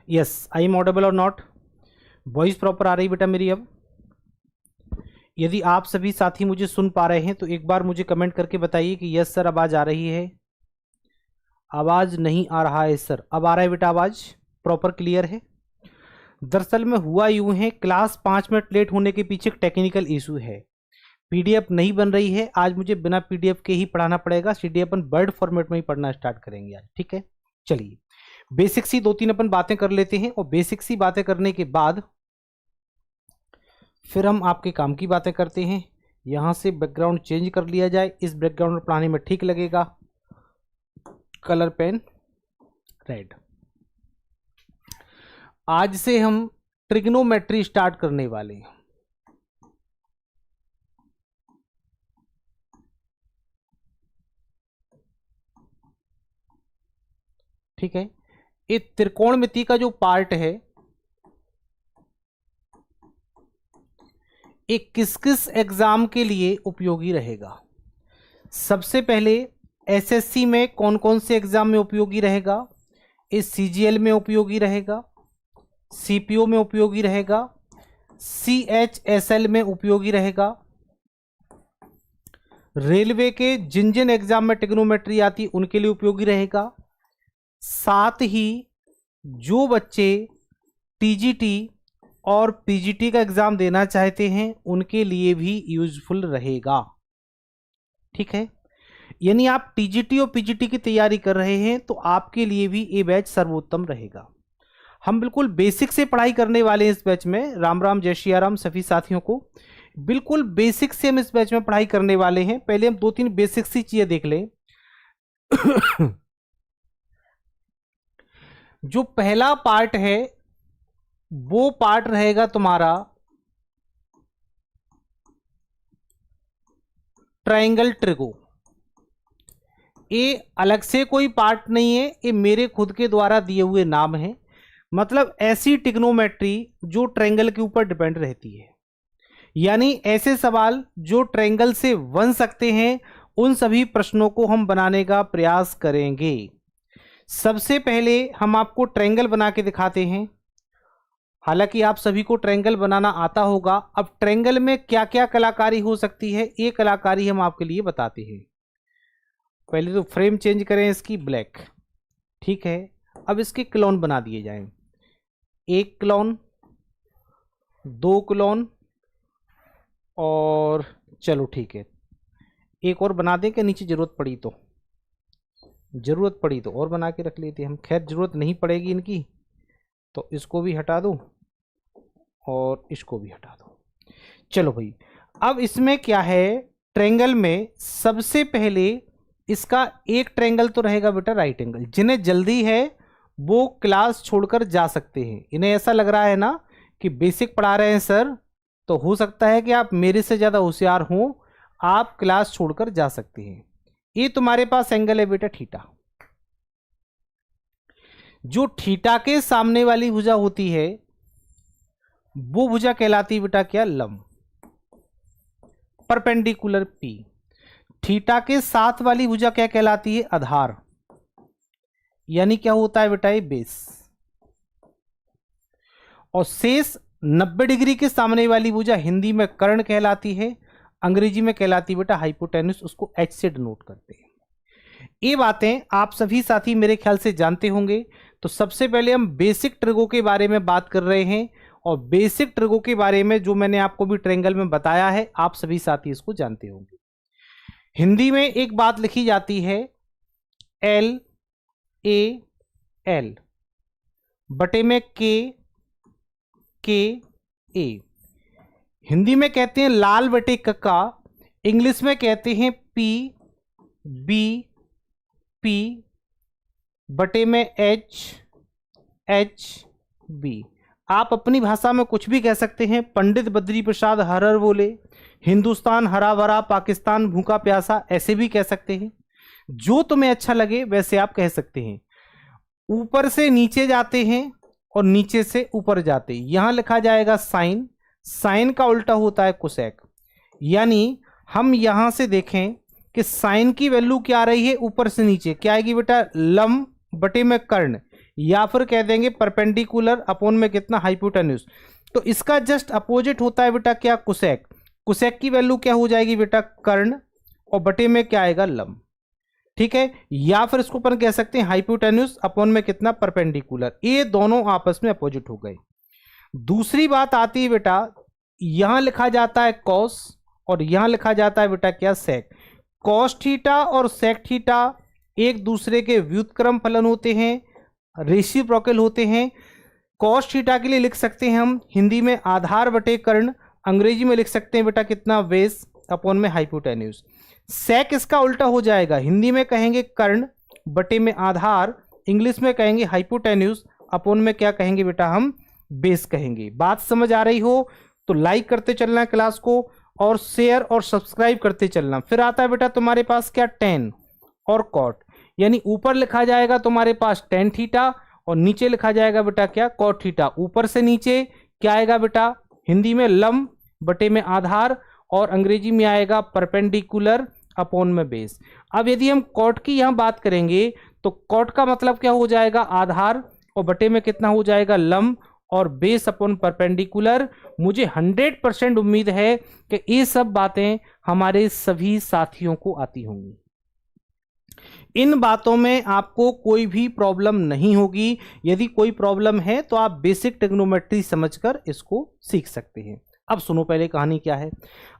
Yes, I am audible और not? Voice proper आ रही बेटा मेरी? अब यदि आप सभी साथी मुझे सुन पा रहे हैं तो एक बार मुझे कमेंट करके बताइए कि यस सर आवाज आ रही है। आवाज नहीं आ रहा है सर, अब आ रहा है बेटा, आवाज प्रॉपर क्लियर है। दरअसल में हुआ यूं है, क्लास 5 मिनट लेट होने के पीछे एक टेक्निकल इशू है, पीडीएफ नहीं बन रही है। आज मुझे बिना पीडीएफ के ही पढ़ाना पड़ेगा, सीधे अपन वर्ड फॉर्मेट में ही पढ़ना स्टार्ट करेंगे आज, ठीक है। चलिए बेसिक सी 2-3 अपन बातें कर लेते हैं और बेसिक सी बातें करने के बाद फिर हम आपके काम की बातें करते हैं। यहां से बैकग्राउंड चेंज कर लिया जाए, इस बैकग्राउंड में पढ़ाने में ठीक लगेगा। Colour pen red. आज से हम ट्रिग्नोमेट्री स्टार्ट करने वाले हैं। ठीक है, ये त्रिकोणमिति का जो पार्ट है, एक किस किस एग्जाम के लिए उपयोगी रहेगा? सबसे पहले एसएससी में कौन कौन से एग्जाम में उपयोगी रहेगा? इस सीजीएल में उपयोगी रहेगा, सीपीओ में उपयोगी रहेगा, सीएचएसएल में उपयोगी रहेगा। रेलवे के जिन जिन एग्जाम में ट्रिग्नोमेट्री आती उनके लिए उपयोगी रहेगा। साथ ही जो बच्चे टीजीटी और पीजीटी का एग्जाम देना चाहते हैं उनके लिए भी यूजफुल रहेगा। ठीक है, यानी आप टीजीटी और पीजीटी की तैयारी कर रहे हैं तो आपके लिए भी ये बैच सर्वोत्तम रहेगा। हम बिल्कुल बेसिक से पढ़ाई करने वाले हैं इस बैच में। राम राम, जय श्री राम सभी साथियों को। बिल्कुल बेसिक से हम इस बैच में पढ़ाई करने वाले हैं। पहले हम 2-3 बेसिक सी चीजें देख लें। जो पहला पार्ट है वो पार्ट रहेगा तुम्हारा ट्रायंगल ट्रिगो। ये अलग से कोई पार्ट नहीं है, ये मेरे खुद के द्वारा दिए हुए नाम हैं। मतलब ऐसी ट्रिग्नोमेट्री जो ट्रायंगल के ऊपर डिपेंड रहती है, यानी ऐसे सवाल जो ट्रायंगल से बन सकते हैं उन सभी प्रश्नों को हम बनाने का प्रयास करेंगे। सबसे पहले हम आपको ट्रायंगल बना के दिखाते हैं। हालांकि आप सभी को ट्रायंगल बनाना आता होगा। अब ट्रायंगल में क्या क्या कलाकारी हो सकती है, ये कलाकारी हम आपके लिए बताते हैं। पहले तो फ्रेम चेंज करें इसकी, ब्लैक। ठीक है, अब इसके क्लोन बना दिए जाएं। 1 क्लोन, 2 क्लोन, और चलो ठीक है एक और बना दें कि नीचे जरूरत पड़ी तो और बना के रख लेते हैं हम। खैर जरूरत नहीं पड़ेगी इनकी, तो इसको भी हटा दो और इसको भी हटा दो। चलो भाई, अब इसमें क्या है, ट्रायंगल में सबसे पहले इसका एक ट्रायंगल तो रहेगा बेटा राइट एंगल। जिन्हें जल्दी है वो क्लास छोड़कर जा सकते हैं। इन्हें ऐसा लग रहा है ना कि बेसिक पढ़ा रहे हैं सर, तो हो सकता है कि आप मेरे से ज़्यादा होशियार हों, आप क्लास छोड़कर जा सकते हैं। ये तुम्हारे पास एंगल है बेटा थीटा। जो थीटा के सामने वाली भुजा होती है वो भुजा कहलाती है बेटा क्या, लंब, परपेंडिकुलर पी। थीटा के साथ वाली भुजा क्या कहलाती है, आधार, यानी क्या होता है बेटा ये बेस। और शेष 90 डिग्री के सामने वाली भुजा हिंदी में कर्ण कहलाती है, अंग्रेजी में कहलाती है बेटा हाइपोटेन्यूस, उसको एच से डिनोट करते हैं। ये बातें आप सभी साथी मेरे ख्याल से जानते होंगे। तो सबसे पहले हम बेसिक ट्रिगो के बारे में बात कर रहे हैं, और बेसिक ट्रिगो के बारे में जो मैंने आपको भी ट्रायंगल में बताया है आप सभी साथी इसको जानते होंगे। हिंदी में एक बात लिखी जाती है LAL बटे में KA। हिंदी में कहते हैं लाल बटे कक्का, इंग्लिश में कहते हैं PB बटे में HB। आप अपनी भाषा में कुछ भी कह सकते हैं। पंडित बद्री प्रसाद हर हर बोले, हिंदुस्तान हरा भरा, पाकिस्तान भूखा प्यासा, ऐसे भी कह सकते हैं। जो तुम्हें अच्छा लगे वैसे आप कह सकते हैं। ऊपर से नीचे जाते हैं और नीचे से ऊपर जाते हैं। यहां लिखा जाएगा साइन, साइन का उल्टा होता है कोसेक। यानी हम यहां से देखें कि साइन की वैल्यू क्या आ रही है, ऊपर से नीचे क्या आएगी बेटा, लंब बटे में कर्ण, या फिर कह देंगे परपेंडिकुलर अपॉन में कितना हाइपोटेन्यूज। तो इसका जस्ट अपोजिट होता है बेटा क्या, कुसेक। कुसेक की वैल्यू क्या हो जाएगी बेटा, कर्ण, और बटे में क्या आएगा, लंब। ठीक है, या फिर इसको अपन कह सकते हैं हाइपोटेन्यूज अपॉन में कितना, परपेंडिकुलर। ये दोनों आपस में अपोजिट हो गए। दूसरी बात आती है बेटा, यहां लिखा जाता है कॉस और यहां लिखा जाता है बेटा क्या, सेक। कॉस थीटा और सेक थीटा एक दूसरे के व्युत्क्रम फलन होते हैं, रेसिप्रोकल होते हैं। कॉस थीटा के लिए लिख सकते हैं हम हिंदी में आधार बटे कर्ण, अंग्रेजी में लिख सकते हैं बेटा कितना, बेस अपॉन में हाइपोटेन्यूज। सेक इसका उल्टा हो जाएगा, हिंदी में कहेंगे कर्ण बटे में आधार, इंग्लिश में कहेंगे हाइपोटेन्यूज अपॉन में क्या कहेंगे बेटा, हम बेस कहेंगे। बात समझ आ रही हो तो लाइक करते चलना क्लास को, और शेयर और सब्सक्राइब करते चलना। फिर आता है बेटा तुम्हारे पास क्या, टेन और कॉट, यानी ऊपर लिखा जाएगा तुम्हारे पास टेन थीटा और नीचे लिखा जाएगा बेटा क्या, कॉट थीटा। ऊपर से नीचे क्या आएगा बेटा, हिंदी में लंब बटे में आधार, और अंग्रेजी में आएगा परपेंडिकुलर अपॉन में बेस। अब यदि हम कॉट की यहां बात करेंगे तो कॉट का मतलब क्या हो जाएगा, आधार, और बटे में कितना हो जाएगा, लंब, और बेस अपॉन परपेंडिकुलर। मुझे 100% उम्मीद है कि ये सब बातें हमारे सभी साथियों को आती होंगी। इन बातों में आपको कोई भी प्रॉब्लम नहीं होगी। यदि कोई प्रॉब्लम है तो आप बेसिक ट्रिग्नोमेट्री समझकर इसको सीख सकते हैं। अब सुनो पहले कहानी क्या है।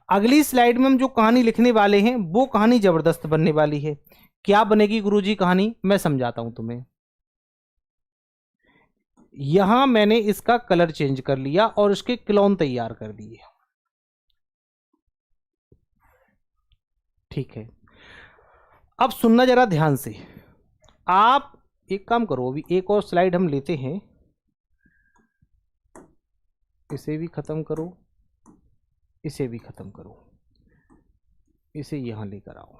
अगली स्लाइड में हम जो कहानी लिखने वाले हैं वो कहानी जबरदस्त बनने वाली है। क्या बनेगी गुरुजी कहानी, मैं समझाता हूं तुम्हें। यहां मैंने इसका कलर चेंज कर लिया और इसके क्लोन तैयार कर दिए। ठीक है, अब सुनना जरा ध्यान से। आप एक काम करो, अभी एक और स्लाइड हम लेते हैं, इसे भी खत्म करो, इसे भी खत्म करो, इसे यहां लेकर आओ।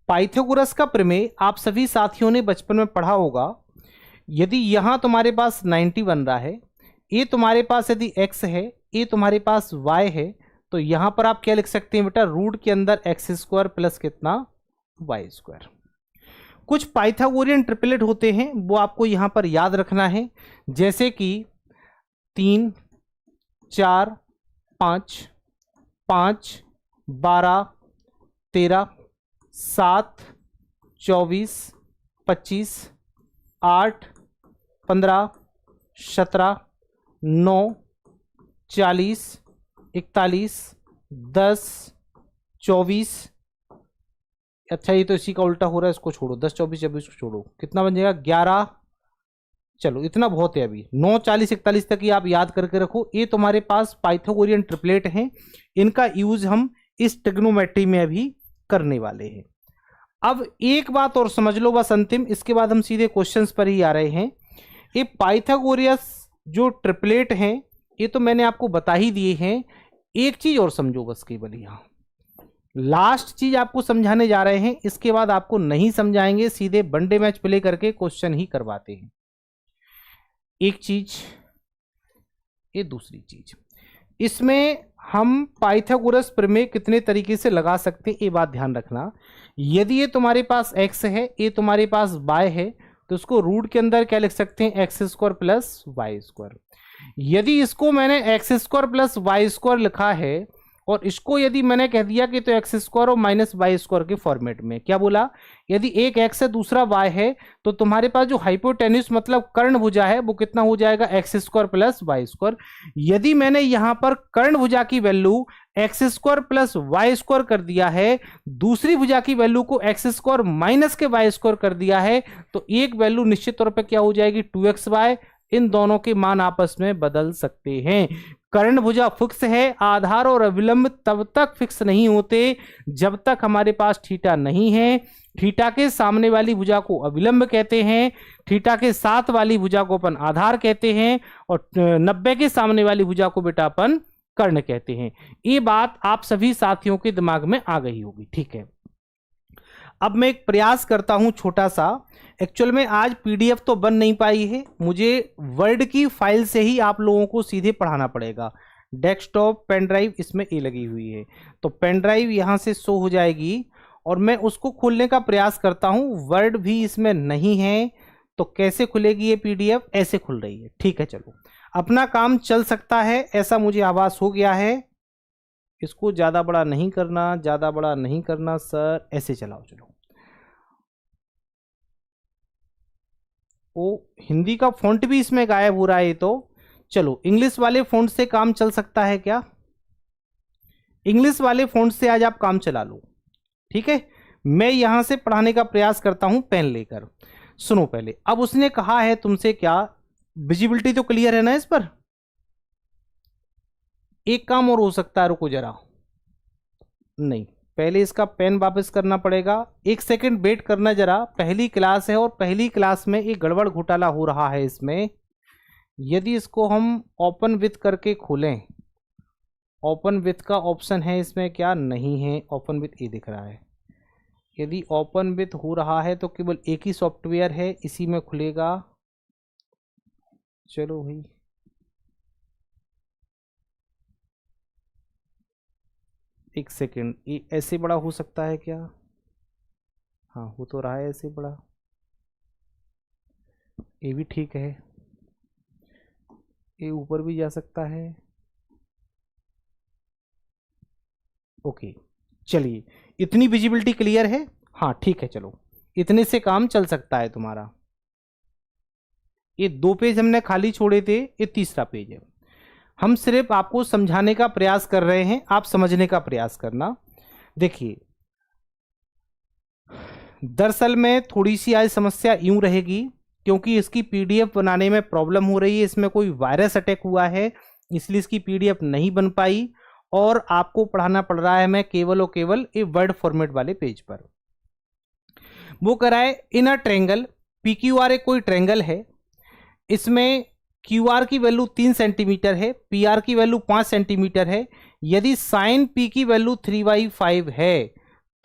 पाइथागोरस का प्रमेय आप सभी साथियों ने बचपन में पढ़ा होगा। यदि यहां तुम्हारे पास 90 बन रहा है, ये तुम्हारे पास यदि x है, ये तुम्हारे पास y है, तो यहां पर आप क्या लिख सकते हैं बेटा, रूट के अंदर एक्स स्क्वायर प्लस कितना, वाई स्क्वायर। कुछ पाइथागोरियन ट्रिपलेट होते हैं वो आपको यहां पर याद रखना है, जैसे कि 3, 4, 5, 5, 12, 13, 7, 24, 25, 8, 15, 17, 9, 40, 41, 10, 24। अच्छा ये तो इसी का उल्टा हो रहा है, इसको छोड़ो, 10, 24, 24 को छोड़ो, कितना बन जाएगा, 11। चलो इतना बहुत है, अभी 9, 40, 41 तक ही आप याद करके रखो। ये तुम्हारे पास पाइथागोरियन ट्रिपलेट हैं, इनका यूज हम इस ट्रिग्नोमेट्री में अभी करने वाले हैं। अब एक बात और समझ लो बस अंतिम, इसके बाद हम सीधे क्वेश्चंस पर ही आ रहे हैं। ये पाइथागोरियस जो ट्रिपलेट हैं ये तो मैंने आपको बता ही दिए हैं। एक चीज और समझो बस, केवल यहां लास्ट चीज आपको समझाने जा रहे हैं, इसके बाद आपको नहीं समझाएंगे, सीधे वनडे मैच प्ले करके क्वेश्चन ही करवाते हैं। एक चीज, ये दूसरी चीज, इसमें हम पाइथागोरस प्रमेय कितने तरीके से लगा सकते हैं ये बात ध्यान रखना। यदि ये तुम्हारे पास x है, ये तुम्हारे पास y है, तो इसको रूट के अंदर क्या लिख सकते हैं, x square plus y square. यदि इसको मैंने x square plus y square लिखा है और इसको यदि मैंने कह दिया कि तो एक्स स्क्वायर और माइनस वाई स्क्वायर के फॉर्मेट में, क्या बोला, यदि एक एक्स है दूसरा वाई है, तो तुम्हारे पास जो हाइपोटेन्यूस मतलब कर्ण भुजा है वो कितना हो जाएगा, x square plus y square. यदि मैंने यहां पर कर्ण भुजा की value x square plus y square कर दिया है, दूसरी भुजा की वैल्यू को एक्स स्क्वायर माइनस के वाई स्क्वायर कर दिया है, तो एक वैल्यू निश्चित तौर पर क्या हो जाएगी, 2xy। इन दोनों के मान आपस में बदल सकते हैं। कर्ण भुजा फिक्स है, आधार और अविलंब तब तक फिक्स नहीं होते जब तक हमारे पास थीटा नहीं है। थीटा के सामने वाली भुजा को अविलंब कहते हैं, थीटा के साथ वाली भुजा को अपन आधार कहते हैं, और 90 के सामने वाली भुजा को बेटा अपन कर्ण कहते हैं। ये बात आप सभी साथियों के दिमाग में आ गई होगी, ठीक है। अब मैं एक प्रयास करता हूं छोटा सा, एक्चुअल में आज पीडीएफ तो बन नहीं पाई है, मुझे वर्ड की फाइल से ही आप लोगों को सीधे पढ़ाना पड़ेगा। डेस्कटॉप, पेन ड्राइव, इसमें ए लगी हुई है। तो पेन ड्राइव यहाँ से शो हो जाएगी और मैं उसको खोलने का प्रयास करता हूँ, वर्ड भी इसमें नहीं है, तो कैसे खुलेगी ये पीडीएफ? ऐसे खुल रही है। ठीक है, चलो अपना काम चल सकता है, ऐसा मुझे आभास हो गया है। इसको ज़्यादा बड़ा नहीं करना, ज़्यादा बड़ा नहीं करना सर, ऐसे चलाओ। चलो, ओ हिंदी का फॉन्ट भी इसमें गायब हो रहा है। तो चलो इंग्लिश वाले फॉन्ट से काम चल सकता है क्या? इंग्लिश वाले फॉन्ट से आज आप काम चला लो। ठीक है, मैं यहां से पढ़ाने का प्रयास करता हूं पेन लेकर। सुनो पहले, अब उसने कहा है तुमसे क्या, विजिबिलिटी तो क्लियर है ना इस पर? एक काम और हो सकता है, रुको जरा, नहीं पहले इसका पेन वापस करना पड़ेगा। एक सेकंड वेट करना जरा, पहली क्लास है और पहली क्लास में एक गड़बड़ घोटाला हो रहा है इसमें। यदि इसको हम ओपन विथ करके खोलें, ओपन विथ का ऑप्शन है इसमें क्या? नहीं है, ओपन विथ ये दिख रहा है। यदि ओपन विथ हो रहा है तो केवल एक ही सॉफ्टवेयर है, इसी में खुलेगा। चलो भाई, एक सेकेंड, ये ऐसे बड़ा हो सकता है क्या? हाँ हो तो रहा है ऐसे बड़ा, ये भी ठीक है, ये ऊपर भी जा सकता है। ओके, चलिए इतनी विजिबिलिटी क्लियर है। हाँ ठीक है, चलो इतने से काम चल सकता है तुम्हारा। ये 2 पेज हमने खाली छोड़े थे, ये तीसरा पेज है। हम सिर्फ आपको समझाने का प्रयास कर रहे हैं, आप समझने का प्रयास करना। देखिए, दरअसल में थोड़ी सी आज समस्या यूं रहेगी, क्योंकि इसकी पीडीएफ बनाने में प्रॉब्लम हो रही है, इसमें कोई वायरस अटैक हुआ है, इसलिए इसकी पीडीएफ नहीं बन पाई और आपको पढ़ाना पड़ रहा है मैं केवल और केवल ये वर्ड फॉर्मेट वाले पेज पर। वो कराए इन अ ट्रेंगल, PQR एक कोई ट्रेंगल है, इसमें QR की वैल्यू 3 सेंटीमीटर है, PR की वैल्यू 5 सेंटीमीटर है। यदि साइन P की वैल्यू 3/5 है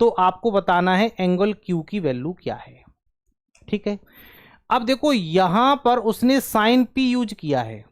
तो आपको बताना है एंगल Q की वैल्यू क्या है। ठीक है, अब देखो यहां पर उसने साइन P यूज किया है।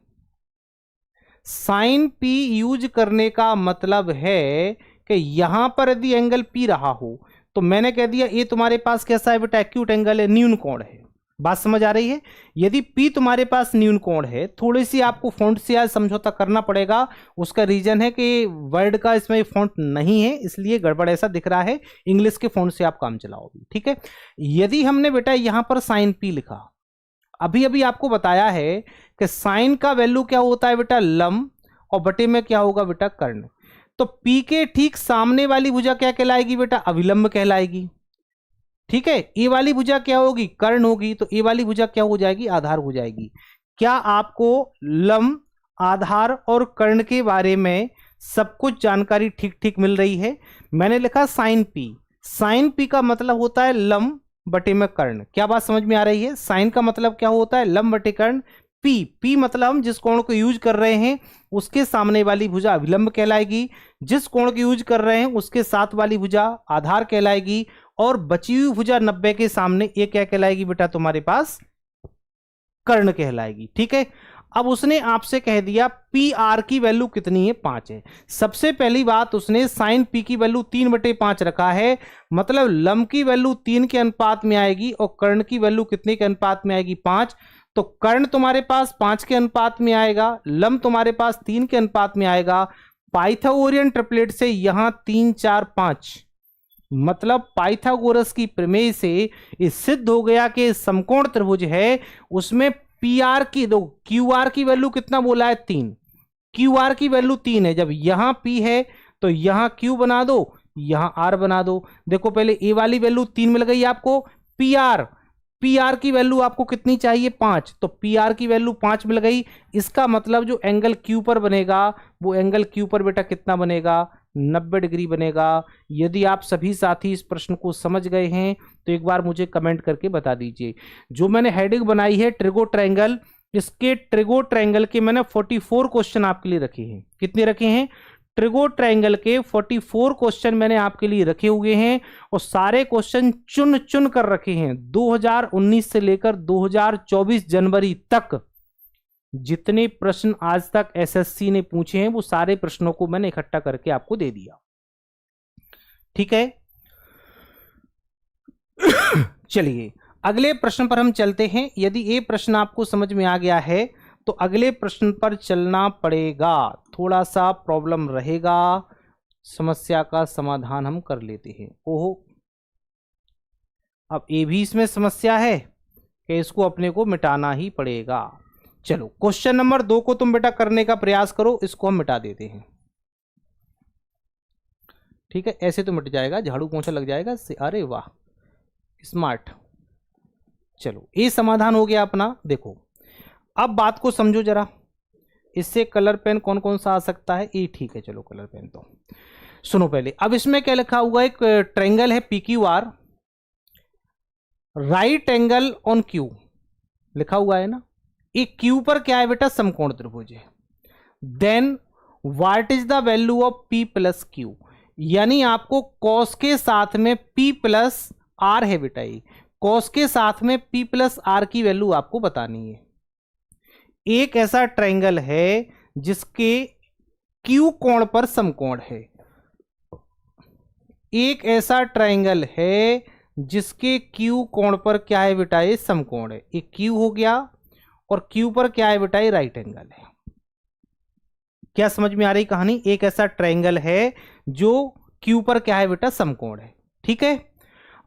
साइन P यूज करने का मतलब है कि यहां पर यदि एंगल P रहा हो तो मैंने कह दिया ये तुम्हारे पास कैसा है बेटा? एक्यूट एंगल है, न्यून कोण है। बात समझ आ रही है? यदि P तुम्हारे पास न्यून कोण है, थोड़ी सी आपको फॉन्ट से आज समझौता करना पड़ेगा। उसका रीजन है कि वर्ड का इसमें फॉन्ट नहीं है, इसलिए गड़बड़ ऐसा दिख रहा है। इंग्लिश के फॉन्ट से आप काम चलाओ। ठीक है, यदि हमने बेटा यहां पर साइन P लिखा, अभी अभी आपको बताया है कि साइन का वैल्यू क्या होता है बेटा? लंब, और बटे में क्या होगा बेटा? कर्ण। तो P के ठीक सामने वाली भुजा क्या कहलाएगी बेटा? अविलंब कहलाएगी। ठीक है, ए वाली भुजा क्या होगी? कर्ण होगी। तो ए वाली भुजा क्या हो जाएगी? आधार हो जाएगी। क्या आपको लंब, आधार और कर्ण के बारे में सब कुछ जानकारी ठीक ठीक मिल रही है? मैंने लिखा साइन P, साइन P का मतलब होता है लंब बटे में कर्ण। क्या बात समझ में आ रही है? साइन का मतलब क्या होता है? लंब बटे कर्ण। P मतलब हम जिस कोण को यूज कर रहे हैं उसके सामने वाली भुजा अविलंब कहलाएगी, जिस कोण को यूज कर रहे हैं उसके साथ वाली भुजा आधार कहलाएगी, और बची हुई भुजा 90 के सामने ये क्या कहलाएगी बेटा? तुम्हारे पास कर्ण कहलाएगी। ठीक है, अब उसने आपसे कह दिया PR की वैल्यू कितनी है? 5 है। सबसे पहली बात, उसने साइन P की वैल्यू 3/5 रखा है, मतलब लंब की वैल्यू 3 के अनुपात में आएगी और कर्ण की वैल्यू कितने के अनुपात में आएगी? 5। तो कर्ण तुम्हारे पास 5 के अनुपात में आएगा, लंब तुम्हारे पास 3 के अनुपात में आएगा। पाइथागोरियन ट्रिपलेट से यहां 3 4 5, मतलब पाइथागोरस की प्रमेय से ये सिद्ध हो गया कि समकोण त्रिभुज है, उसमें PR की दो, QR की वैल्यू कितना बोला है? 3। QR की वैल्यू 3 है। जब यहां P है तो यहां Q बना दो, यहां R बना दो। देखो पहले ए वाली वैल्यू 3 मिल गई आपको। PR की वैल्यू आपको कितनी चाहिए? 5। तो PR की वैल्यू 5 मिल गई। इसका मतलब जो एंगल Q पर बनेगा वो एंगल Q पर बेटा कितना बनेगा? 90 डिग्री बनेगा। यदि आप सभी साथी इस प्रश्न को समझ गए हैं तो एक बार मुझे कमेंट करके बता दीजिए। जो मैंने हेडिंग बनाई है ट्रिगो ट्रायंगल, इसके ट्रिगो ट्रायंगल के मैंने 44 क्वेश्चन आपके लिए रखे हैं। कितने रखे हैं? ट्रिगो ट्रायंगल के 44 क्वेश्चन मैंने आपके लिए रखे हुए हैं, और सारे क्वेश्चन चुन चुन कर रखे हैं 2019 से लेकर 2024 जनवरी तक। जितने प्रश्न आज तक एसएससी ने पूछे हैं वो सारे प्रश्नों को मैंने इकट्ठा करके आपको दे दिया। ठीक है, चलिए अगले प्रश्न पर हम चलते हैं। यदि ये प्रश्न आपको समझ में आ गया है तो अगले प्रश्न पर चलना पड़ेगा। थोड़ा सा प्रॉब्लम रहेगा, समस्या का समाधान हम कर लेते हैं। ओहो, अब ये भी इसमें समस्या है कि इसको अपने को मिटाना ही पड़ेगा। चलो क्वेश्चन नंबर 2 को तुम बेटा करने का प्रयास करो, इसको हम मिटा देते हैं। ठीक है, ऐसे तो मिट जाएगा, झाड़ू पोंछा लग जाएगा इससे। अरे वाह, स्मार्ट। चलो ये समाधान हो गया अपना। देखो अब बात को समझो जरा, इससे कलर पेन कौन कौन सा आ सकता है? ये ठीक है, चलो कलर पेन तो सुनो पहले। अब इसमें क्या लिखा हुआ है? एक ट्रायंगल है PQR, right angle on Q लिखा हुआ है ना। एक Q पर क्या है बेटा? समकोण त्रिभुज है। Then what is the value of P plus Q, यानी आपको कॉस के साथ में P प्लस R है बेटा, ये कॉस के साथ में P प्लस R की वैल्यू आपको बतानी है। एक ऐसा ट्रायंगल है जिसके Q कोण पर समकोण है। एक ऐसा ट्रायंगल है जिसके Q कोण पर क्या है बेटा? ये समकोण है। एक Q हो गया और Q पर क्या है बेटा? ये राइट एंगल है। क्या समझ में आ रही कहानी? एक ऐसा ट्रायंगल है जो Q पर क्या है बेटा? समकोण है। ठीक है,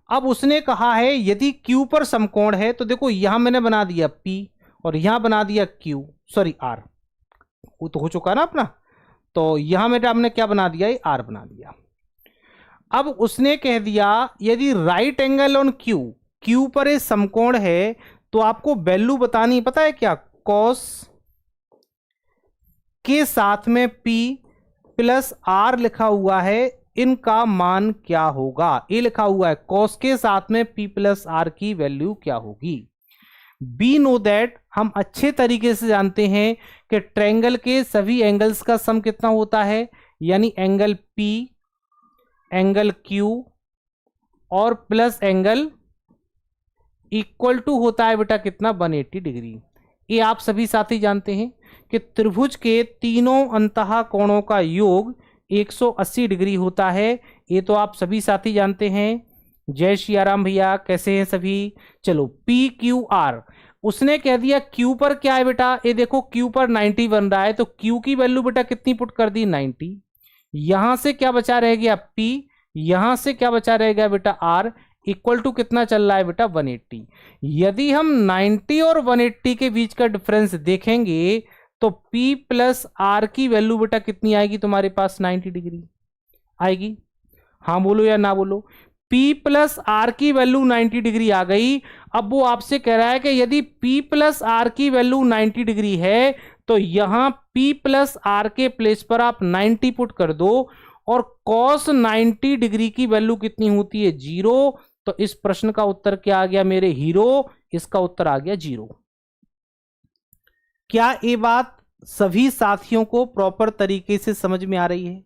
अब उसने कहा है यदि Q पर समकोण है तो देखो यहां मैंने बना दिया P और यहां बना दिया Q, सॉरी R, वो तो हो चुका ना अपना। तो यहां बेटा हमने क्या बना दिया? ये R बना दिया। अब उसने कह दिया यदि राइट एंगल ऑन Q पर ये समकोण है तो आपको वैल्यू बतानी, पता है क्या? कॉस के साथ में P प्लस R लिखा हुआ है, इनका मान क्या होगा? ये लिखा हुआ है कॉस के साथ में P प्लस R की वैल्यू क्या होगी। बी नो दैट, हम अच्छे तरीके से जानते हैं कि ट्रायंगल के सभी एंगल्स का सम कितना होता है, यानी एंगल P, एंगल Q और प्लस एंगल इक्वल टू होता है बेटा कितना? 180 डिग्री। ये आप सभी साथी जानते हैं कि त्रिभुज के तीनों अंतः कोणों का योग 180 डिग्री होता है। ये तो आप सभी साथी जानते हैं। जय श्री राम भैया, कैसे हैं सभी? चलो PQR, उसने कह दिया Q पर क्या है बेटा? ये देखो Q पर 90 बन रहा है, तो Q की वैल्यू बेटा कितनी पुट कर दी? 90। यहां से क्या बचा रह गया? P, यहां से क्या बचा रह गया बेटा? R, इक्वल टू कितना चल रहा है बेटा? 180। यदि हम 90 और 180 के बीच का डिफरेंस देखेंगे तो P प्लस R की वैल्यू बेटा कितनी आएगी तुम्हारे पास? 90 डिग्री आएगी। हाँ बोलो या ना बोलो? P प्लस R की वैल्यू 90 डिग्री आ गई। अब वो आपसे कह रहा है कि यदि P प्लस R की वैल्यू 90 डिग्री है तो यहां P प्लस R के प्लेस पर आप 90 पुट कर दो और cos 90 डिग्री की वैल्यू कितनी होती है? 0। तो इस प्रश्न का उत्तर क्या आ गया मेरे हीरो? इसका उत्तर आ गया 0। क्या ये बात सभी साथियों को प्रॉपर तरीके से समझ में आ रही है?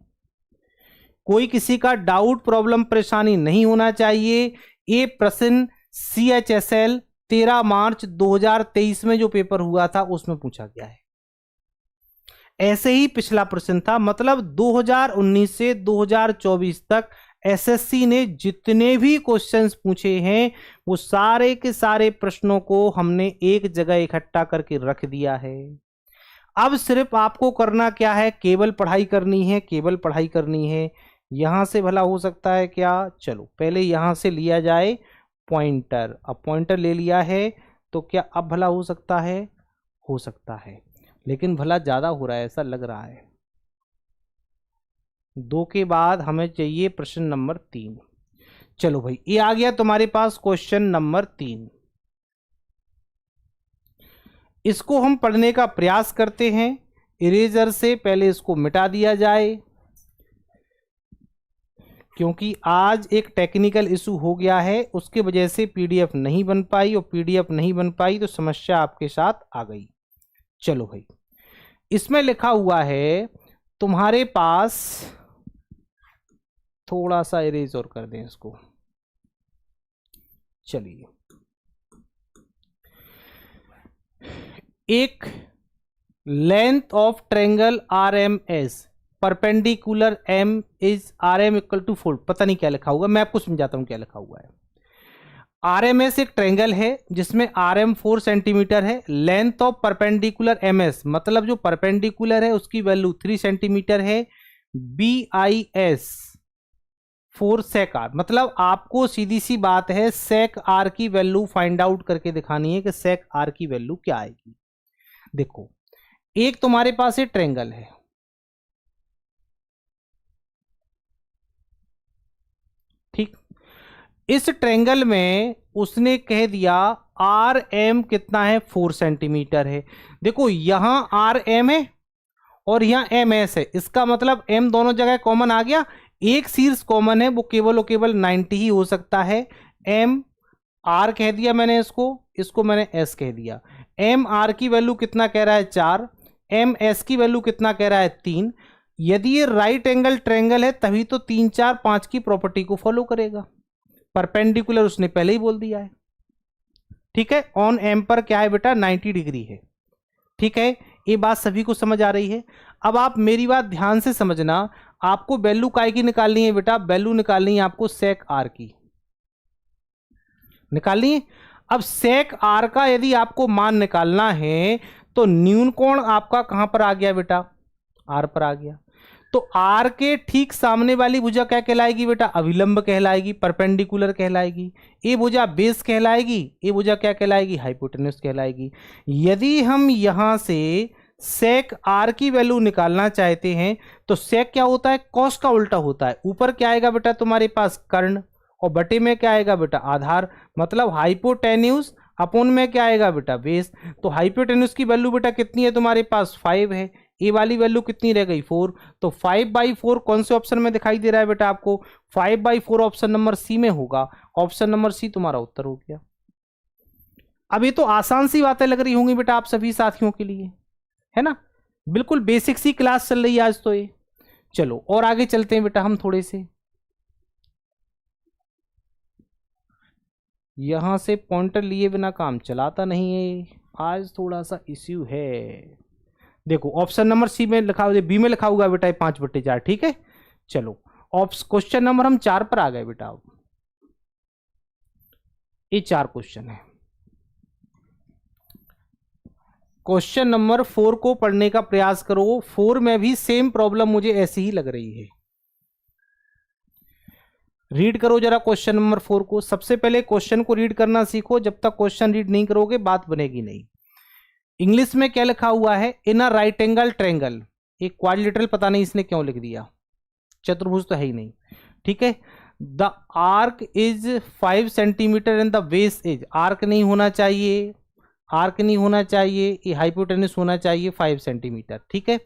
कोई किसी का डाउट, प्रॉब्लम, परेशानी नहीं होना चाहिए। ये प्रश्न CHSL 13 मार्च 2023 में जो पेपर हुआ था उसमें पूछा गया है। ऐसे ही पिछला प्रश्न था, मतलब 2019 से 2024 तक एसएससी ने जितने भी क्वेश्चंस पूछे हैं वो सारे के सारे प्रश्नों को हमने एक जगह इकट्ठा करके रख दिया है। अब सिर्फ आपको करना क्या है? केवल पढ़ाई करनी है, केवल पढ़ाई करनी है। यहां से भला हो सकता है क्या? चलो पहले यहां से लिया जाए पॉइंटर। अब पॉइंटर ले लिया है तो क्या अब भला हो सकता है? हो सकता है, लेकिन भला ज्यादा हो रहा है ऐसा लग रहा है। 2 के बाद हमें चाहिए प्रश्न नंबर 3। चलो भाई, ये आ गया तुम्हारे पास क्वेश्चन नंबर 3। इसको हम पढ़ने का प्रयास करते हैं। इरेजर से पहले इसको मिटा दिया जाए, क्योंकि आज एक टेक्निकल इशू हो गया है, उसके वजह से पीडीएफ नहीं बन पाई, और पीडीएफ नहीं बन पाई तो समस्या आपके साथ आ गई। चलो भाई, इसमें लिखा हुआ है तुम्हारे पास, थोड़ा सा इरेज और कर दें इसको। चलिए, एक length of triangle R M S perpendicular M is R M equal to 4, पता नहीं क्या लिखा हुआ, मैं आपको समझाता हूं क्या लिखा हुआ है। आर एम एस एक ट्रायंगल है जिसमें आर एम 4 सेंटीमीटर है, length of perpendicular M S मतलब जो परपेंडिकुलर है उसकी वैल्यू 3 सेंटीमीटर है, B I S 4 sec R, मतलब आपको सीधी सी बात है सेक आर की वैल्यू फाइंड आउट करके दिखानी है कि सेक आर की वैल्यू क्या आएगी। देखो एक तुम्हारे पास ये ट्रायंगल है, ठीक, इस ट्रायंगल में उसने कह दिया आर एम कितना है 4 सेंटीमीटर है। देखो यहां आर एम है और यहां एम एस है, इसका मतलब एम दोनों जगह कॉमन आ गया, एक शीर्ष कॉमन है वो केवल और केवल 90 ही हो सकता है। एम आर कह दिया मैंने, इसको मैंने एस कह दिया। एम आर की वैल्यू कितना कह रहा है 4, एम एस की वैल्यू कितना कह रहा है 3। यदि ये राइट एंगल ट्रायंगल है तभी तो 3 4 5 की प्रॉपर्टी को फॉलो करेगा। परपेंडिकुलर उसने पहले ही बोल दिया है, ठीक है। ऑन एम पर क्या है बेटा 90 डिग्री है, ठीक है। ये बात सभी को समझ आ रही है। अब आप मेरी बात ध्यान से समझना, आपको वैल्यू काय की निकालनी है बेटा, वैल्यू निकालनी है आपको सेक आर की निकालनी है। अब सेक आर का यदि आपको मान निकालना है तो न्यून कोण आपका कहां पर आ गया बेटा, आर पर आ गया। तो आर के ठीक सामने वाली भुजा क्या कहलाएगी बेटा, अभिलंब कहलाएगी, परपेंडिकुलर कहलाएगी। ये भुजा बेस कहलाएगी, ये भुजा क्या कहलाएगी, हाइपोटेन्यूस कहलाएगी। यदि हम यहां से सेक आर की वैल्यू निकालना चाहते हैं तो सेक क्या होता है, कॉस का उल्टा होता है। ऊपर क्या आएगा बेटा तुम्हारे पास कर्ण और बटे में क्या आएगा बेटा आधार, मतलब हाइपोटेन्यूस अपोन में क्या आएगा बेटा बेस। तो हाइपोटेन्यूस की वैल्यू बेटा कितनी है तुम्हारे पास 5 है, ए वाली वैल्यू कितनी रह गई 4। तो 5/4 कौन से ऑप्शन में दिखाई दे रहा है बेटा आपको, 5/4 ऑप्शन नंबर सी में होगा। ऑप्शन नंबर सी तुम्हारा उत्तर हो गया। अब ये तो आसान सी बातें लग रही होंगी बेटा आप सभी साथियों के लिए, है ना, बिल्कुल बेसिक सी क्लास चल रही है आज तो ये। चलो और आगे चलते हैं बेटा हम थोड़े से, यहां से पॉइंटर लिए बिना काम चलाता नहीं है, आज थोड़ा सा इश्यू है। देखो ऑप्शन नंबर सी में लिखा हुआ, बी में लिखा हुआ बेटा 5/4, ठीक है। चलो क्वेश्चन नंबर हम 4 पर आ गए बेटा। अब ये 4 क्वेश्चन है। क्वेश्चन नंबर 4 को पढ़ने का प्रयास करो। 4 में भी सेम प्रॉब्लम मुझे ऐसी ही लग रही है। रीड करो जरा क्वेश्चन नंबर 4 को। सबसे पहले क्वेश्चन को रीड करना सीखो, जब तक क्वेश्चन रीड नहीं करोगे बात बनेगी नहीं। इंग्लिश में क्या लिखा हुआ है, इन अ राइट एंगल ट्रायंगल, एक क्वाड्रिलेटरल पता नहीं इसने क्यों लिख दिया, चतुर्भुज तो है ही नहीं, ठीक है। The arc is 5 centimetre and the base is, arc नहीं होना चाहिए, आर्क नहीं होना चाहिए, ये हाइपोटेन्यूस होना चाहिए 5 सेंटीमीटर, ठीक है।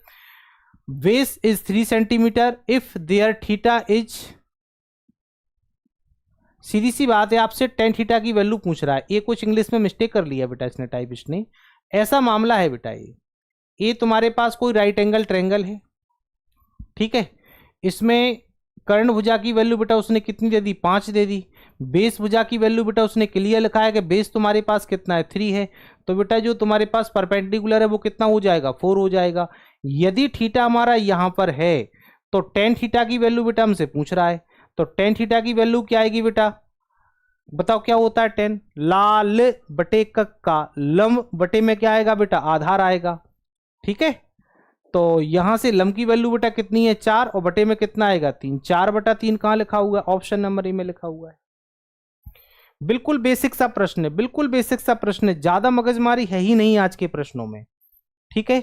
Base is 3 centimetre if there theta is, सीधी सी बात है आपसे टेन थीटा की वैल्यू पूछ रहा है। ये कुछ इंग्लिश में मिस्टेक कर लिया बेटा इसने, टाइपिस्ट ने, ऐसा मामला है बेटा। ये तुम्हारे पास कोई राइट एंगल ट्रायंगल है, ठीक है। इसमें कर्ण भुजा की वैल्यू बेटा उसने कितनी दे दी, 5 दे दी। बेस भुजा की वैल्यू बेटा उसने क्लियर लिखा है कि बेस तुम्हारे पास कितना है 3 है। तो बेटा जो तुम्हारे पास परपेंडिकुलर है वो कितना हो जाएगा 4 हो जाएगा। यदि थीटा हमारा यहां पर है तो टेन थीटा की वैल्यू बेटा हमसे पूछ रहा है, तो टेन थीटा की वैल्यू क्या आएगी बेटा, बताओ क्या होता है 10, लाल बटे का लंब बटे में क्या आएगा बेटा आधार आएगा, ठीक है। तो यहां से लंब की वैल्यू बेटा कितनी है 4 और बटे में कितना आएगा 3, 4/3 कहां लिखा हुआ है, ऑप्शन नंबर ए में लिखा हुआ है। बिल्कुल बेसिक सा प्रश्न है, बिल्कुल बेसिक सा प्रश्न है, ज्यादा मगजमारी है ही नहीं आज के प्रश्नों में, ठीक है।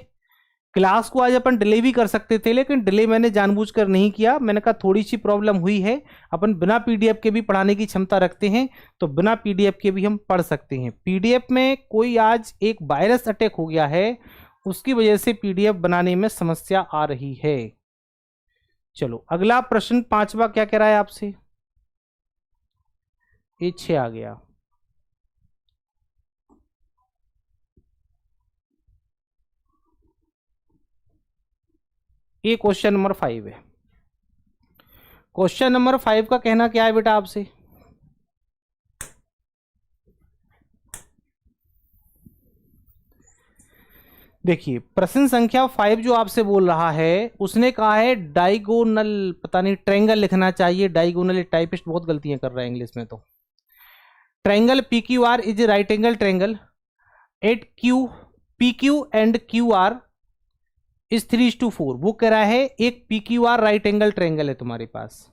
क्लास को आज अपन डिले भी कर सकते थे लेकिन डिले मैंने जानबूझकर नहीं किया। मैंने कहा थोड़ी सी प्रॉब्लम हुई है, अपन बिना पीडीएफ के भी पढ़ाने की क्षमता रखते हैं, तो बिना पीडीएफ के भी हम पढ़ सकते हैं। पीडीएफ में कोई आज एक वायरस अटैक हो गया है, उसकी वजह से पीडीएफ बनाने में समस्या आ रही है। चलो अगला प्रश्न 5वां क्या कह रहा है आपसे, ये 6 आ गया। ये क्वेश्चन नंबर 5 है। क्वेश्चन नंबर 5 का कहना क्या है बेटा आपसे, देखिए प्रश्न संख्या 5 जो आपसे बोल रहा है उसने कहा है डायगोनल, पता नहीं ट्रायंगल लिखना चाहिए, डायगोनल टाइपिस्ट बहुत गलतियां कर रहा है इंग्लिश में। तो triangle P Q R is right angle triangle eight Q P Q and Q R is 3:4। वो कह रहा है एक P Q R right angle triangle है तुम्हारे पास,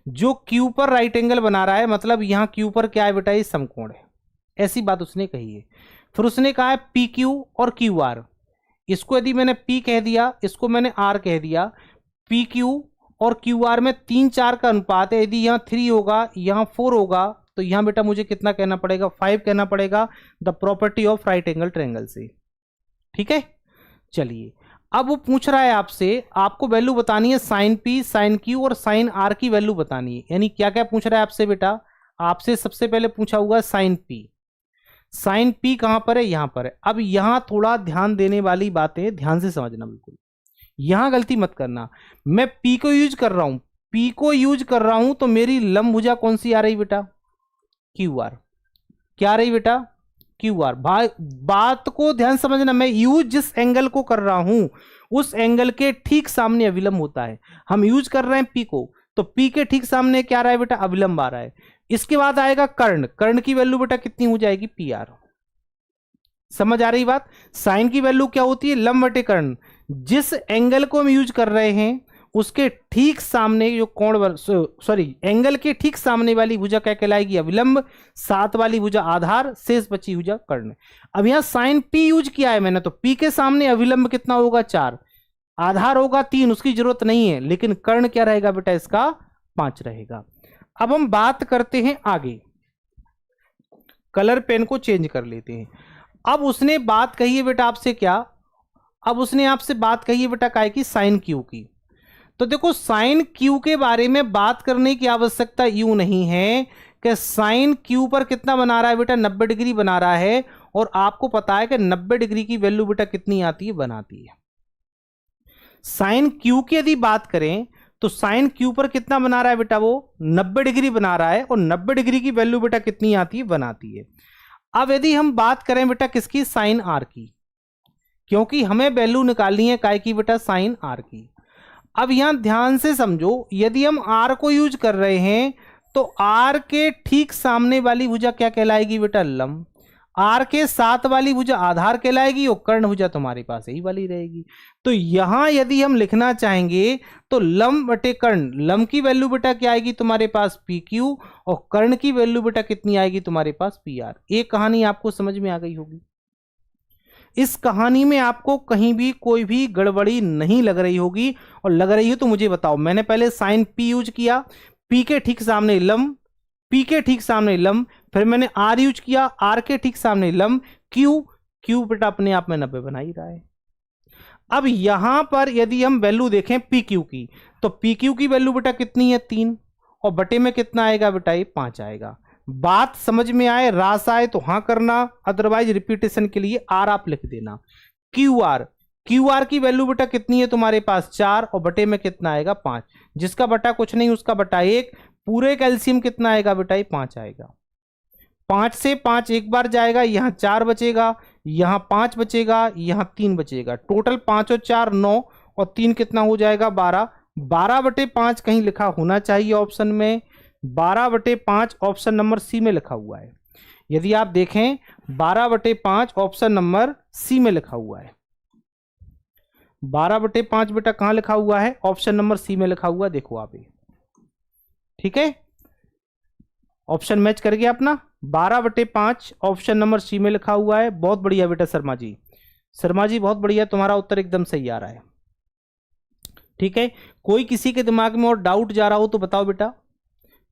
जो क्यू पर राइट एंगल बना रहा है, मतलब यहां क्यू पर क्या है बेटा, ये समकोण है, ऐसी बात उसने कही है। फिर उसने कहा है पी क्यू और क्यू आर, इसको यदि मैंने पी कह दिया, इसको मैंने आर कह दिया, पी क्यू और क्यू आर में 3-4 का अनुपात है, यदि यहाँ 3 होगा यहाँ 4 होगा, तो यहाँ बेटा मुझे कितना कहना पड़ेगा, 5 कहना पड़ेगा, the property of right angle triangle से। ठीक है, चलिए अब वो पूछ रहा है आपसे, आपको वैल्यू बतानी है साइन पी, साइन क्यू और साइन आर की वैल्यू बतानी है। यानी क्या क्या पूछ रहा है आपसे बेटा, आपसे सबसे पहले पूछा हुआ है साइन पी। साइन पी कहां पर है, यहां पर है। अब यहां थोड़ा ध्यान देने वाली बातें ध्यान से समझना, बिल्कुल यहां गलती मत करना। मैं पी को यूज कर रहा हूं, पी को यूज कर रहा हूं तो मेरी लंब भुजा कौन सी आ रही बेटा, क्यू आर। क्या आ रही बेटा, क्यू आर। बात को ध्यान समझना, मैं यूज जिस एंगल को कर रहा हूं उस एंगल के ठीक सामने अविलंब होता है। हम यूज कर रहे हैं पी को, तो पी के ठीक सामने क्या आ रहा है बेटा, अविलंब आ रहा है। इसके बाद आएगा कर्ण, कर्ण की वैल्यू बेटा कितनी हो जाएगी, पी आर। समझ आ रही बात। साइन की वैल्यू क्या होती है, लंब बटे कर्ण। जिस एंगल को हम यूज कर रहे हैं उसके ठीक सामने जो कोण, सॉरी एंगल के ठीक सामने वाली भुजा क्या कहलाएगी, अविलंब। साथ वाली भुजा आधार, शेष बची भुजा कर्ण। अब यहां साइन पी यूज किया है मैंने, तो पी के सामने अविलंब कितना होगा, 4, आधार होगा 3, उसकी जरूरत नहीं है, लेकिन कर्ण क्या रहेगा बेटा, इसका 5 रहेगा। अब हम बात करते हैं आगे, कलर पेन को चेंज कर लेते हैं। अब उसने बात कही है बेटा आपसे क्या, अब उसने आपसे बात कही है बेटा काय की, साइन क्यू की। तो देखो साइन क्यू के बारे में बात करने की आवश्यकता यूं नहीं है कि साइन क्यू पर कितना बना रहा है बेटा, 90 डिग्री बना रहा है, और आपको पता है कि 90 डिग्री की वैल्यू बेटा कितनी आती है, बनाती है। साइन क्यू की यदि बात करें तो साइन क्यू पर कितना बना रहा है बेटा, वो 90 डिग्री बना रहा है, और 90 डिग्री की वैल्यू बेटा कितनी आती है, बनाती है। अब यदि हम बात करें बेटा किसकी, साइन आर की, क्योंकि हमें वैल्यू निकालनी है काय की बेटा, साइन आर की। अब यहां ध्यान से समझो, यदि हम आर को यूज कर रहे हैं तो आर के ठीक सामने वाली भुजा क्या कहलाएगी बेटा, लंब। आर के साथ वाली भुजा आधार कहलाएगी, और कर्ण भुजा तुम्हारे पास यही वाली रहेगी। तो यहां यदि हम लिखना चाहेंगे तो लंब बटे कर्ण, लंब की वैल्यू बेटा क्या आएगी तुम्हारे पास, पी क्यू, और कर्ण की वैल्यू बेटा कितनी आएगी तुम्हारे पास, पी आर। एक कहानी आपको समझ में आ गई होगी। इस कहानी में आपको कहीं भी कोई भी गड़बड़ी नहीं लग रही होगी, और लग रही हो तो मुझे बताओ। मैंने पहले साइन पी यूज किया, पी के ठीक सामने लंब, पी के ठीक सामने लंब, फिर मैंने आर यूज किया, आर के ठीक सामने लंब, क्यू, क्यू बेटा अपने आप में 90 बना ही रहा है। अब यहां पर यदि हम वैल्यू देखें पी क्यू की, तो पी क्यू की वैल्यू बेटा कितनी है, 3, और बटे में कितना आएगा बेटा, ये 5 आएगा। बात समझ में आए, रास आए तो हां करना, अदरवाइज रिपीटेशन के लिए आर आप लिख देना। क्यू आर, क्यू आर की वैल्यू बेटा कितनी है तुम्हारे पास, 4, और बटे में कितना आएगा, 5। जिसका बटा कुछ नहीं उसका बटा 1, पूरे कैल्शियम कितना आएगा बेटा, ये 5 आएगा। 5 से 5 एक बार जाएगा, यहां 4 बचेगा, यहां 5 बचेगा, यहां 3 बचेगा। टोटल 5 और 4 9, और 3 कितना हो जाएगा, 12। 12 बटे 5 कहीं लिखा होना चाहिए ऑप्शन में, 12 बटे 5 ऑप्शन नंबर सी में लिखा हुआ है। यदि आप देखें 12 बटे 5 ऑप्शन नंबर सी में लिखा हुआ है। 12 बटे 5 बेटा कहां लिखा हुआ है, ऑप्शन नंबर सी में लिखा हुआ है, देखो आप ये। ठीक है, ऑप्शन मैच कर गया अपना। 12 बटे 5 ऑप्शन नंबर सी में लिखा हुआ है। बहुत बढ़िया बेटा शर्मा जी, शर्मा जी बहुत बढ़िया, तुम्हारा उत्तर एकदम सही आ रहा है। ठीक है, कोई किसी के दिमाग में और डाउट जा रहा हो तो बताओ बेटा।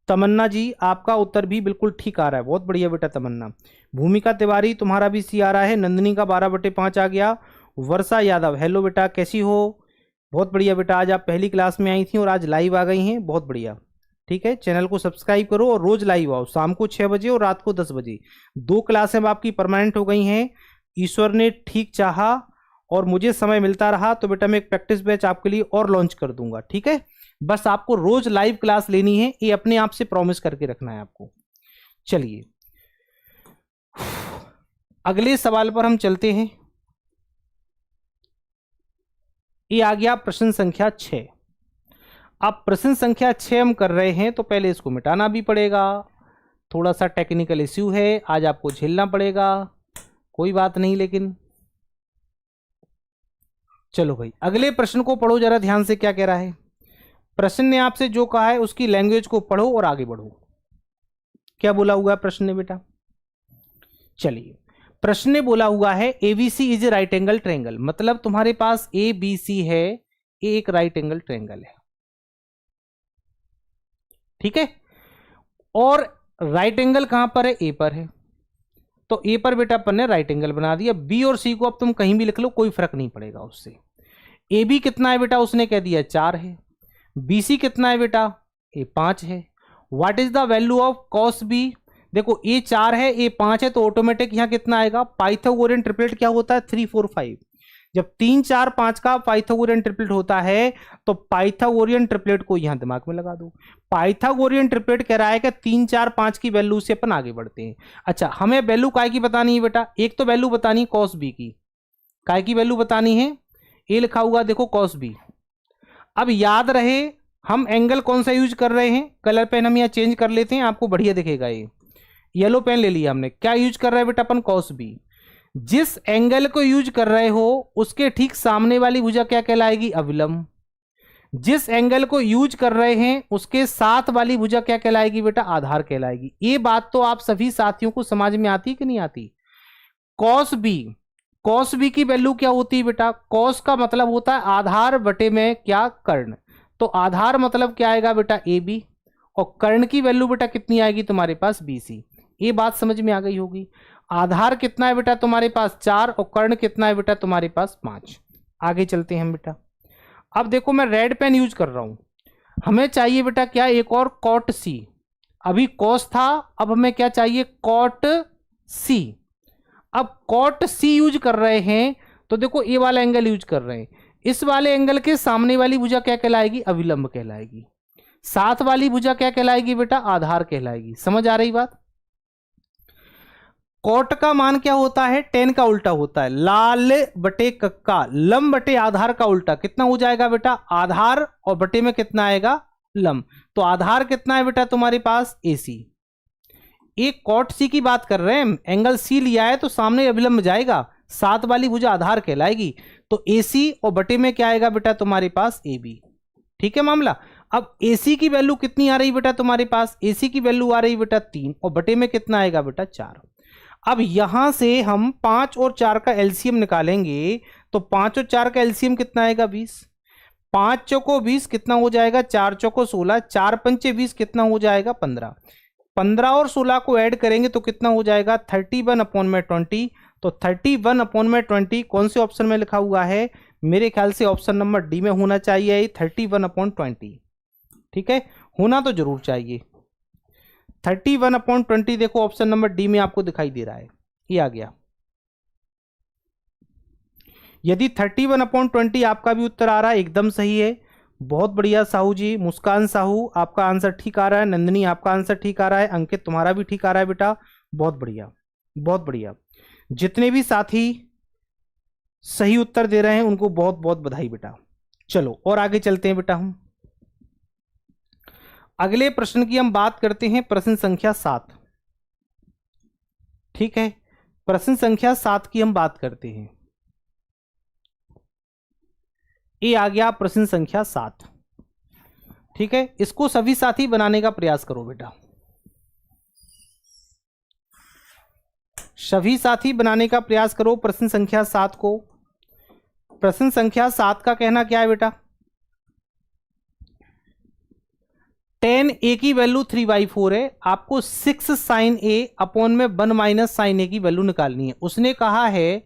तमन्ना जी आपका उत्तर भी बिल्कुल ठीक आ रहा है, बहुत बढ़िया बेटा तमन्ना। भूमिका तिवारी तुम्हारा भी सी आ रहा है। नंदिनी का 12 बटे 5 आ गया। वर्षा यादव हेलो बेटा, कैसी हो, बहुत बढ़िया बेटा। आज आप पहली क्लास में आई थी और आज लाइव आ गई हैं, बहुत बढ़िया। ठीक है, चैनल को सब्सक्राइब करो और रोज लाइव आओ, शाम को 6 बजे और रात को 10 बजे। 2 क्लासें अब आपकी परमानेंट हो गई हैं। ईश्वर ने ठीक चाहा और मुझे समय मिलता रहा तो बेटा मैं एक प्रैक्टिस बैच आपके लिए और लॉन्च कर दूंगा। ठीक है, बस आपको रोज लाइव क्लास लेनी है, ये अपने आप से प्रॉमिस करके रखना है आपको। चलिए अगले सवाल पर हम चलते हैं। ये आ गया प्रश्न संख्या 6। अब प्रश्न संख्या 6 हम कर रहे हैं तो पहले इसको मिटाना भी पड़ेगा, थोड़ा सा टेक्निकल इश्यू है, आज आपको झेलना पड़ेगा, कोई बात नहीं। लेकिन चलो भाई अगले प्रश्न को पढ़ो जरा ध्यान से, क्या कह रहा है प्रश्न ने आपसे, जो कहा है उसकी लैंग्वेज को पढ़ो और आगे बढ़ो। क्या बोला हुआ है प्रश्न ने बेटा? चलिए, प्रश्न ने बोला हुआ है ABC is a right angle triangle, मतलब तुम्हारे पास ए बी सी है, ए एक राइट एंगल ट्रायंगल है, ठीक है। और राइट एंगल कहां पर है? ए पर है। तो ए पर बेटा अपन ने राइट एंगल बना दिया। बी और सी को अब तुम कहीं भी लिख लो, कोई फर्क नहीं पड़ेगा उससे। ए बी कितना है बेटा? उसने कह दिया 4 है। बी सी कितना है बेटा? ए 5 है। What is the value of cos B? देखो ए 4 है, ए 5 है, तो ऑटोमेटिक यहां कितना आएगा? पाइथागोरियन ट्रिपलेट क्या होता है? 3 4 5। जब 3 4 5 का पाइथागोरियन ट्रिपलेट होता है तो पाइथागोरियन ट्रिपलेट को यहां दिमाग में लगा दो। पाइथागोरियन ट्रिपलेट कह रहा है कि 3 4 5 की वैल्यू से अपन आगे बढ़ते हैं। अच्छा, हमें वैल्यू काय की बतानी है बेटा? एक तो वैल्यू बतानी है कॉस बी की। काय की वैल्यू बतानी है? ए लिखा हुआ देखो कॉस बी। अब याद रहे हम एंगल कौन सा यूज कर रहे हैं? कलर पेन हम यहां चेंज कर लेते हैं, आपको बढ़िया दिखेगा। ये येलो पेन ले लिया हमने। क्या यूज कर रहे हैं बेटा अपन? Cos B. जिस एंगल को यूज कर रहे हो उसके ठीक सामने वाली भुजा क्या कहलाएगी? अविलंब। जिस एंगल को यूज कर रहे हैं उसके साथ वाली भुजा क्या कहलाएगी बेटा? आधार कहलाएगी। ये बात तो आप सभी साथियों को समझ में आती कि नहीं आती? कॉस बी की वैल्यू क्या होती है बेटा? कॉस का मतलब होता है आधार बटे में क्या? कर्ण। तो आधार मतलब क्या आएगा बेटा? A B. और कर्ण की वैल्यू बेटा कितनी आएगी तुम्हारे पास? B C. ये बात समझ में आ गई होगी। आधार कितना है बेटा तुम्हारे पास? 4, और कर्ण कितना है बेटा तुम्हारे पास? 5। आगे चलते हैं बेटा। अब देखो मैं रेड पेन यूज कर रहा हूं, हमें चाहिए बेटा क्या? एक और कॉट सी। अभी कॉस था, अब हमें क्या चाहिए? Cot C. अब कॉट सी यूज कर रहे हैं तो देखो ये वाला एंगल यूज कर रहे हैं, इस वाले एंगल के सामने वाली भुजा क्या कहलाएगी? अविलंब कहलाएगी। साथ वाली भुजा क्या कहलाएगी बेटा? आधार कहलाएगी। समझ आ रही बात? कॉट का मान क्या होता है? टेन का उल्टा होता है, लाल बटे कक्का, लंब बटे आधार का उल्टा। कितना हो जाएगा बेटा? आधार और बटे में कितना आएगा? लंब। तो आधार कितना है बेटा तुम्हारे पास? AC। एक कॉट सी की बात कर रहे हैं, एंगल सी लिया है तो सामने अभिलंब जाएगा, साथ वाली भुजा आधार कहलाएगी। तो AC और बटे में क्या आएगा बेटा तुम्हारे पास? AB। ठीक है मामला। अब AC की वैल्यू कितनी आ रही बेटा तुम्हारे पास? AC की वैल्यू आ रही बेटा 3, और बटे में कितना आएगा बेटा? 4। अब यहां से हम 5 और 4 का एलसीएम निकालेंगे तो 5 और 4 का एलसीएम कितना आएगा? 20। 5 चौको 20 कितना हो जाएगा? 4 चौको 16, 4 पंचे 20 कितना हो जाएगा? 15। 15 और 16 को ऐड करेंगे तो कितना हो जाएगा? 31/20। तो 31/20 कौन से ऑप्शन में लिखा हुआ है? मेरे ख्याल से ऑप्शन नंबर डी में होना चाहिए 31/20। ठीक है, होना तो जरूर चाहिए 31/20। देखो ऑप्शन नंबर डी में आपको दिखाई दे रहा है, ये आ गया। यदि 31/20 आपका भी उत्तर आ रहा है, एकदम सही है, बहुत बढ़िया साहू जी। मुस्कान साहू आपका आंसर ठीक आ रहा है, नंदिनी आपका आंसर ठीक आ रहा है, अंकित तुम्हारा भी ठीक आ रहा है बेटा, बहुत बढ़िया बहुत बढ़िया। जितने भी साथी सही उत्तर दे रहे हैं उनको बहुत बहुत बधाई बेटा। चलो और आगे चलते हैं बेटा, हम अगले प्रश्न की हम बात करते हैं, प्रश्न संख्या 7। ठीक है, प्रश्न संख्या 7 की हम बात करते हैं। ये आ गया प्रश्न संख्या 7। ठीक है, इसको सभी साथी बनाने का प्रयास करो बेटा, सभी साथी बनाने का प्रयास करो प्रश्न संख्या 7 को। प्रश्न संख्या 7 का कहना क्या है बेटा? tan a की वैल्यू 3/4 है, आपको 6 sin a अपॉन में 1 - sin a की वैल्यू निकालनी है। उसने कहा है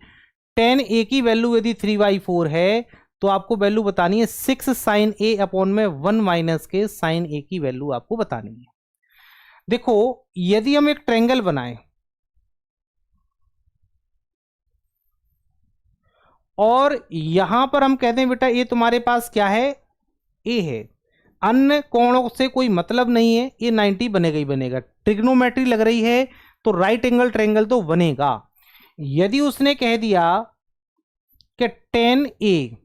tan a की वैल्यू यदि 3/4 है तो आपको वैल्यू बतानी है 6 sin a अपॉन में 1 - के sin a की वैल्यू आपको बतानी है। देखो यदि हम एक ट्रायंगल बनाएं और यहां पर हम कहते हैं बेटा ये तुम्हारे पास क्या है? a है, अन्य कोणों से कोई मतलब नहीं है, ये 90 बनेगा ही बनेगा। ट्रिग्नोमेट्री लग रही है तो राइट एंगल ट्रायंगल तो बनेगा। यदि उसने कह दिया कि 10A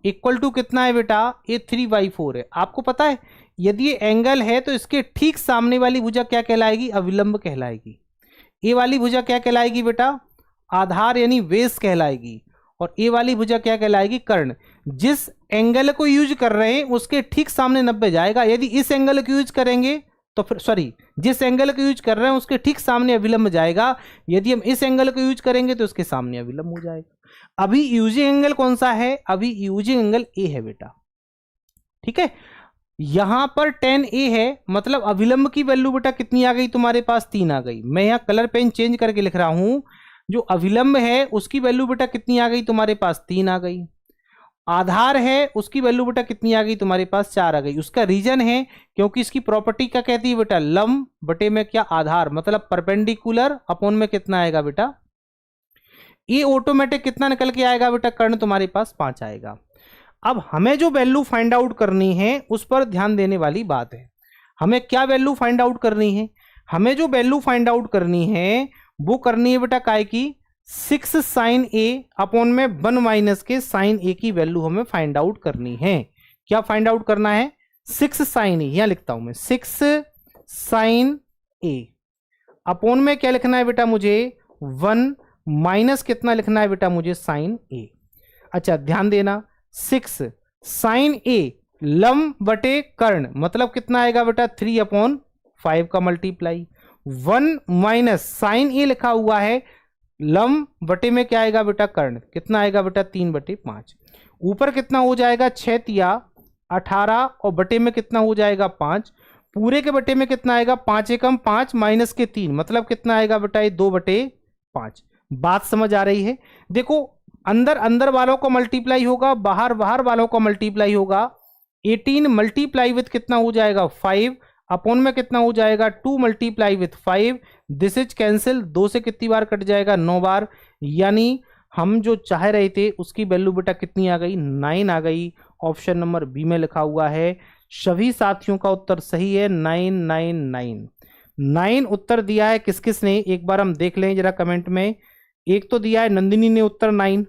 इक्वल टू कितना है बेटा, ये 3/4 है। आपको पता है यदि ये एंगल है तो इसके ठीक सामने वाली भुजा क्या कहलाएगी, अविलंब कहलाएगी। ए वाली भुजा क्या कहलाएगी बेटा, आधार यानी वेस कहलाएगी। और ए वाली भुजा क्या कहलाएगी, कर्ण। जिस एंगल को यूज कर रहे हैं उसके ठीक सामने 90 जाएगा। यदि इस एंगल को यूज करेंगे तो फिर सॉरी, जिस एंगल को यूज कर रहे हैं उसके ठीक सामने अविलंब जाएगा। यदि हम इस एंगल को यूज करेंगे तो उसके सामने अविलंब हो जाएगा। अभी यूजिंग एंगल कौन सा है, अभी यूजिंग एंगल ए है बेटा। ठीक है, यहां पर 10A है, मतलब अविलंब की वैल्यू बेटा कितनी आ गई तुम्हारे पास, 3 आ गई। मैं यहां कलर पेन चेंज करके लिख रहा हूं। जो अविलंब है उसकी वैल्यू बेटा कितनी आ गई तुम्हारे पास, 3 आ गई। आधार है उसकी वैल्यू बेटा कितनी आ गई तुम्हारे पास, 4 आ गई। उसका रीजन है क्योंकि इसकी प्रॉपर्टी क्या कहती है बेटा, लंब बटे में क्या, आधार, मतलब परपेंडिकुलर अपॉन में कितना आएगा बेटा, ये ऑटोमेटिक कितना निकल के आएगा बेटा, कर्ण तुम्हारे पास 5 आएगा। अब हमें जो वैल्यू फाइंड आउट करनी है उस पर ध्यान देने वाली बात है। हमें क्या वैल्यू फाइंड आउट करनी है, हमें जो वैल्यू फाइंड आउट करनी है वो करनी है बेटा काय की, 6 sin A अपॉन में 1 माइनस के sin A की वैल्यू हमें फाइंड आउट करनी है। क्या फाइंड आउट करना है, 6 sin A, यहां लिखता हूं मैं 6 sin A अपॉन में क्या लिखना है बेटा मुझे, 1 माइनस कितना लिखना है बेटा मुझे, sin A। अच्छा ध्यान देना, 6 sin A लंब बटे कर्ण, मतलब कितना आएगा बेटा, 3/5 का मल्टीप्लाई। 1 माइनस साइन ए लिखा हुआ है, लंब बटे में क्या आएगा बेटा, कर्ण, कितना आएगा बेटा, 3/5। ऊपर कितना हो जाएगा, 6 तिया 18 और बटे में कितना हो जाएगा, 5। पूरे के बटे में कितना आएगा, 5 एकम 5 माइनस के 3, मतलब कितना आएगा बेटा, ये 2/5। बात समझ आ रही है। देखो अंदर अंदर वालों को मल्टीप्लाई होगा, बाहर बाहर वालों को मल्टीप्लाई होगा। 18 मल्टीप्लाई विथ कितना हो जाएगा, 5 अपॉन में कितना हो जाएगा, 2 multiply with 5। This is cancel, 2 से कितनी बार कट जाएगा, 9 बार। यानी हम जो चाह रहे थे उसकी वैल्यू बेटा कितनी आ गई, 9 आ गई। ऑप्शन नंबर बी में लिखा हुआ है। सभी साथियों का उत्तर सही है, 9 उत्तर दिया है। किस किस ने, एक बार हम देख लें जरा कमेंट में। एक तो दिया है नंदिनी ने उत्तर 9,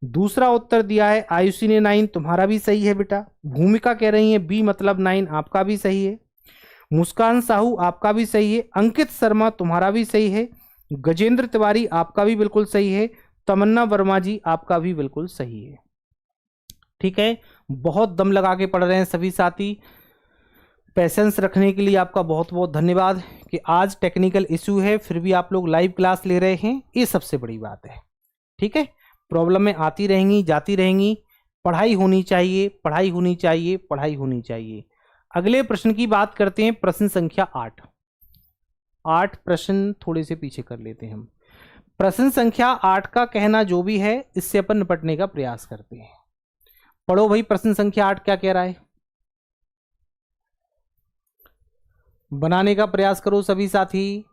दूसरा उत्तर दिया है आयुषी ने 9, तुम्हारा भी सही है बेटा। भूमिका कह रही है बी मतलब 9, आपका भी सही है। मुस्कान साहू आपका भी सही है। अंकित शर्मा तुम्हारा भी सही है। गजेंद्र तिवारी आपका भी बिल्कुल सही है। तमन्ना वर्मा जी आपका भी बिल्कुल सही है। ठीक है, बहुत दम लगा के पढ़ रहे हैं सभी साथी। पेशेंस रखने के लिए आपका बहुत बहुत धन्यवाद कि आज टेक्निकल इश्यू है फिर भी आप लोग लाइव क्लास ले रहे हैं, ये सबसे बड़ी बात है। ठीक है, प्रॉब्लमें आती रहेंगी जाती रहेंगी, पढ़ाई होनी चाहिए, पढ़ाई होनी चाहिए, पढ़ाई होनी चाहिए। अगले प्रश्न की बात करते हैं, प्रश्न संख्या 8 प्रश्न थोड़े से पीछे कर लेते हैं हम। प्रश्न संख्या 8 का कहना जो भी है इससे अपन निपटने का प्रयास करते हैं। पढ़ो भाई, प्रश्न संख्या 8 क्या कह रहा है, बनाने का प्रयास करो सभी साथी।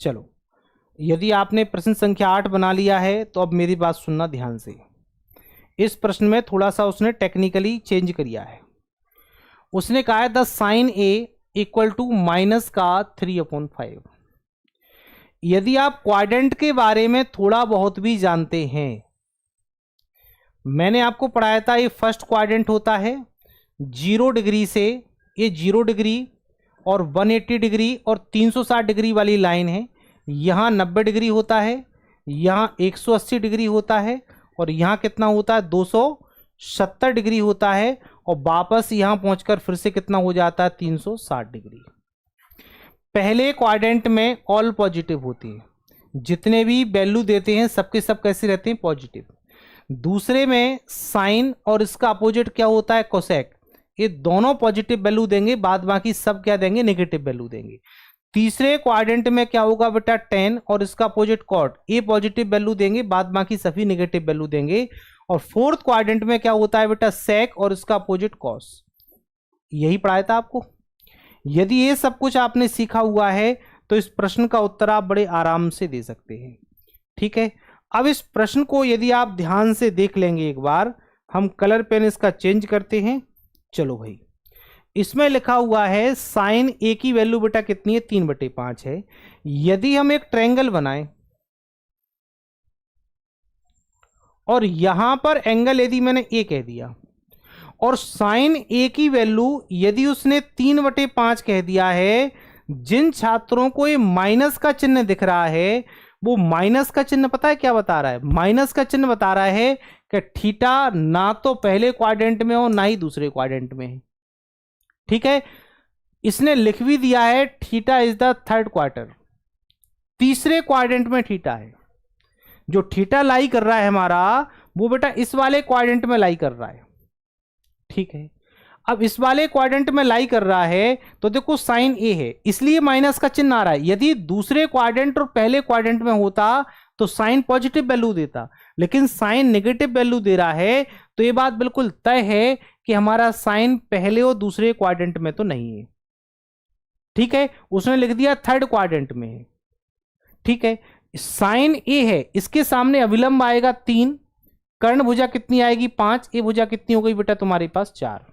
चलो, यदि आपने प्रश्न संख्या 8 बना लिया है तो अब मेरी बात सुनना ध्यान से। इस प्रश्न में थोड़ा सा उसने टेक्निकली चेंज किया है। उसने कहा है the sine A equal to minus का 3/5। यदि आप क्वाड्रेंट के बारे में थोड़ा बहुत भी जानते हैं, मैंने आपको पढ़ाया था ये फर्स्ट क्वाड्रेंट होता है 0 डिग्री से, ये 0 डिग्री और 180 डिग्री और 360 डिग्री वाली लाइन है। यहाँ 90 डिग्री होता है, यहाँ 180 डिग्री होता है और यहाँ कितना होता है, 270 डिग्री होता है। और वापस यहाँ पहुंचकर फिर से कितना हो जाता है, 360 डिग्री। पहले क्वाड्रेंट में ऑल पॉजिटिव होती है, जितने भी वैल्यू देते हैं सबके सब कैसे रहते हैं, पॉजिटिव। दूसरे में साइन और इसका अपोजिट क्या होता है, कोसेक, ये दोनों पॉजिटिव वैल्यू देंगे, बाद बाकी सब क्या देंगे, नेगेटिव वैल्यू देंगे। तीसरे क्वाड्रेंट में क्या होगा बेटा, 10 और इसका अपोजिट कॉट, ये पॉजिटिव वैल्यू देंगे, बाद बाकी सभी नेगेटिव वैल्यू देंगे। और फोर्थ क्वाड्रेंट में क्या होता है बेटा, सेक और इसका अपोजिट कॉस। यही पढ़ाया था आपको। यदि ये सब कुछ आपने सीखा हुआ है तो इस प्रश्न का उत्तर आप बड़े आराम से दे सकते हैं। ठीक है, अब इस प्रश्न को यदि आप ध्यान से देख लेंगे एक बार, हम कलर पेन इसका चेंज करते हैं। चलो भाई, इसमें लिखा हुआ है साइन ए की वैल्यू बेटा कितनी है, 3/5 है। यदि हम एक ट्रायंगल बनाएं और यहां पर एंगल यदि मैंने ए कह दिया और साइन ए की वैल्यू यदि उसने 3/5 कह दिया है, जिन छात्रों को ये माइनस का चिन्ह दिख रहा है वो माइनस का चिन्ह पता है क्या बता रहा है, माइनस का चिन्ह बता रहा है कि थीटा ना तो पहले क्वाड्रेंट में हो ना ही दूसरे क्वाड्रेंट में है। ठीक है, इसने लिख भी दिया है theta is the third quarter, तीसरे क्वाड्रेंट में थीटा है। जो थीटा लाई कर रहा है हमारा वो बेटा इस वाले क्वाड्रेंट में लाई कर रहा है। ठीक है, अब इस वाले क्वाड्रेंट में लाई कर रहा है तो देखो साइन ए है इसलिए माइनस का चिन्ह आ रहा है। यदि दूसरे क्वाड्रेंट और पहले क्वाड्रेंट में होता तो साइन पॉजिटिव वैल्यू देता, लेकिन साइन नेगेटिव वैल्यू दे रहा है, तो ये बात बिल्कुल तय है कि हमारा साइन पहले और दूसरे क्वाड्रेंट में तो नहीं है। ठीक है, उसने लिख दिया थर्ड क्वाड्रेंट में है। ठीक है, साइन ए है, इसके सामने अविलंब आएगा 3, कर्ण भुजा कितनी आएगी 5, ए भुजा कितनी हो गई बेटा तुम्हारे पास 4।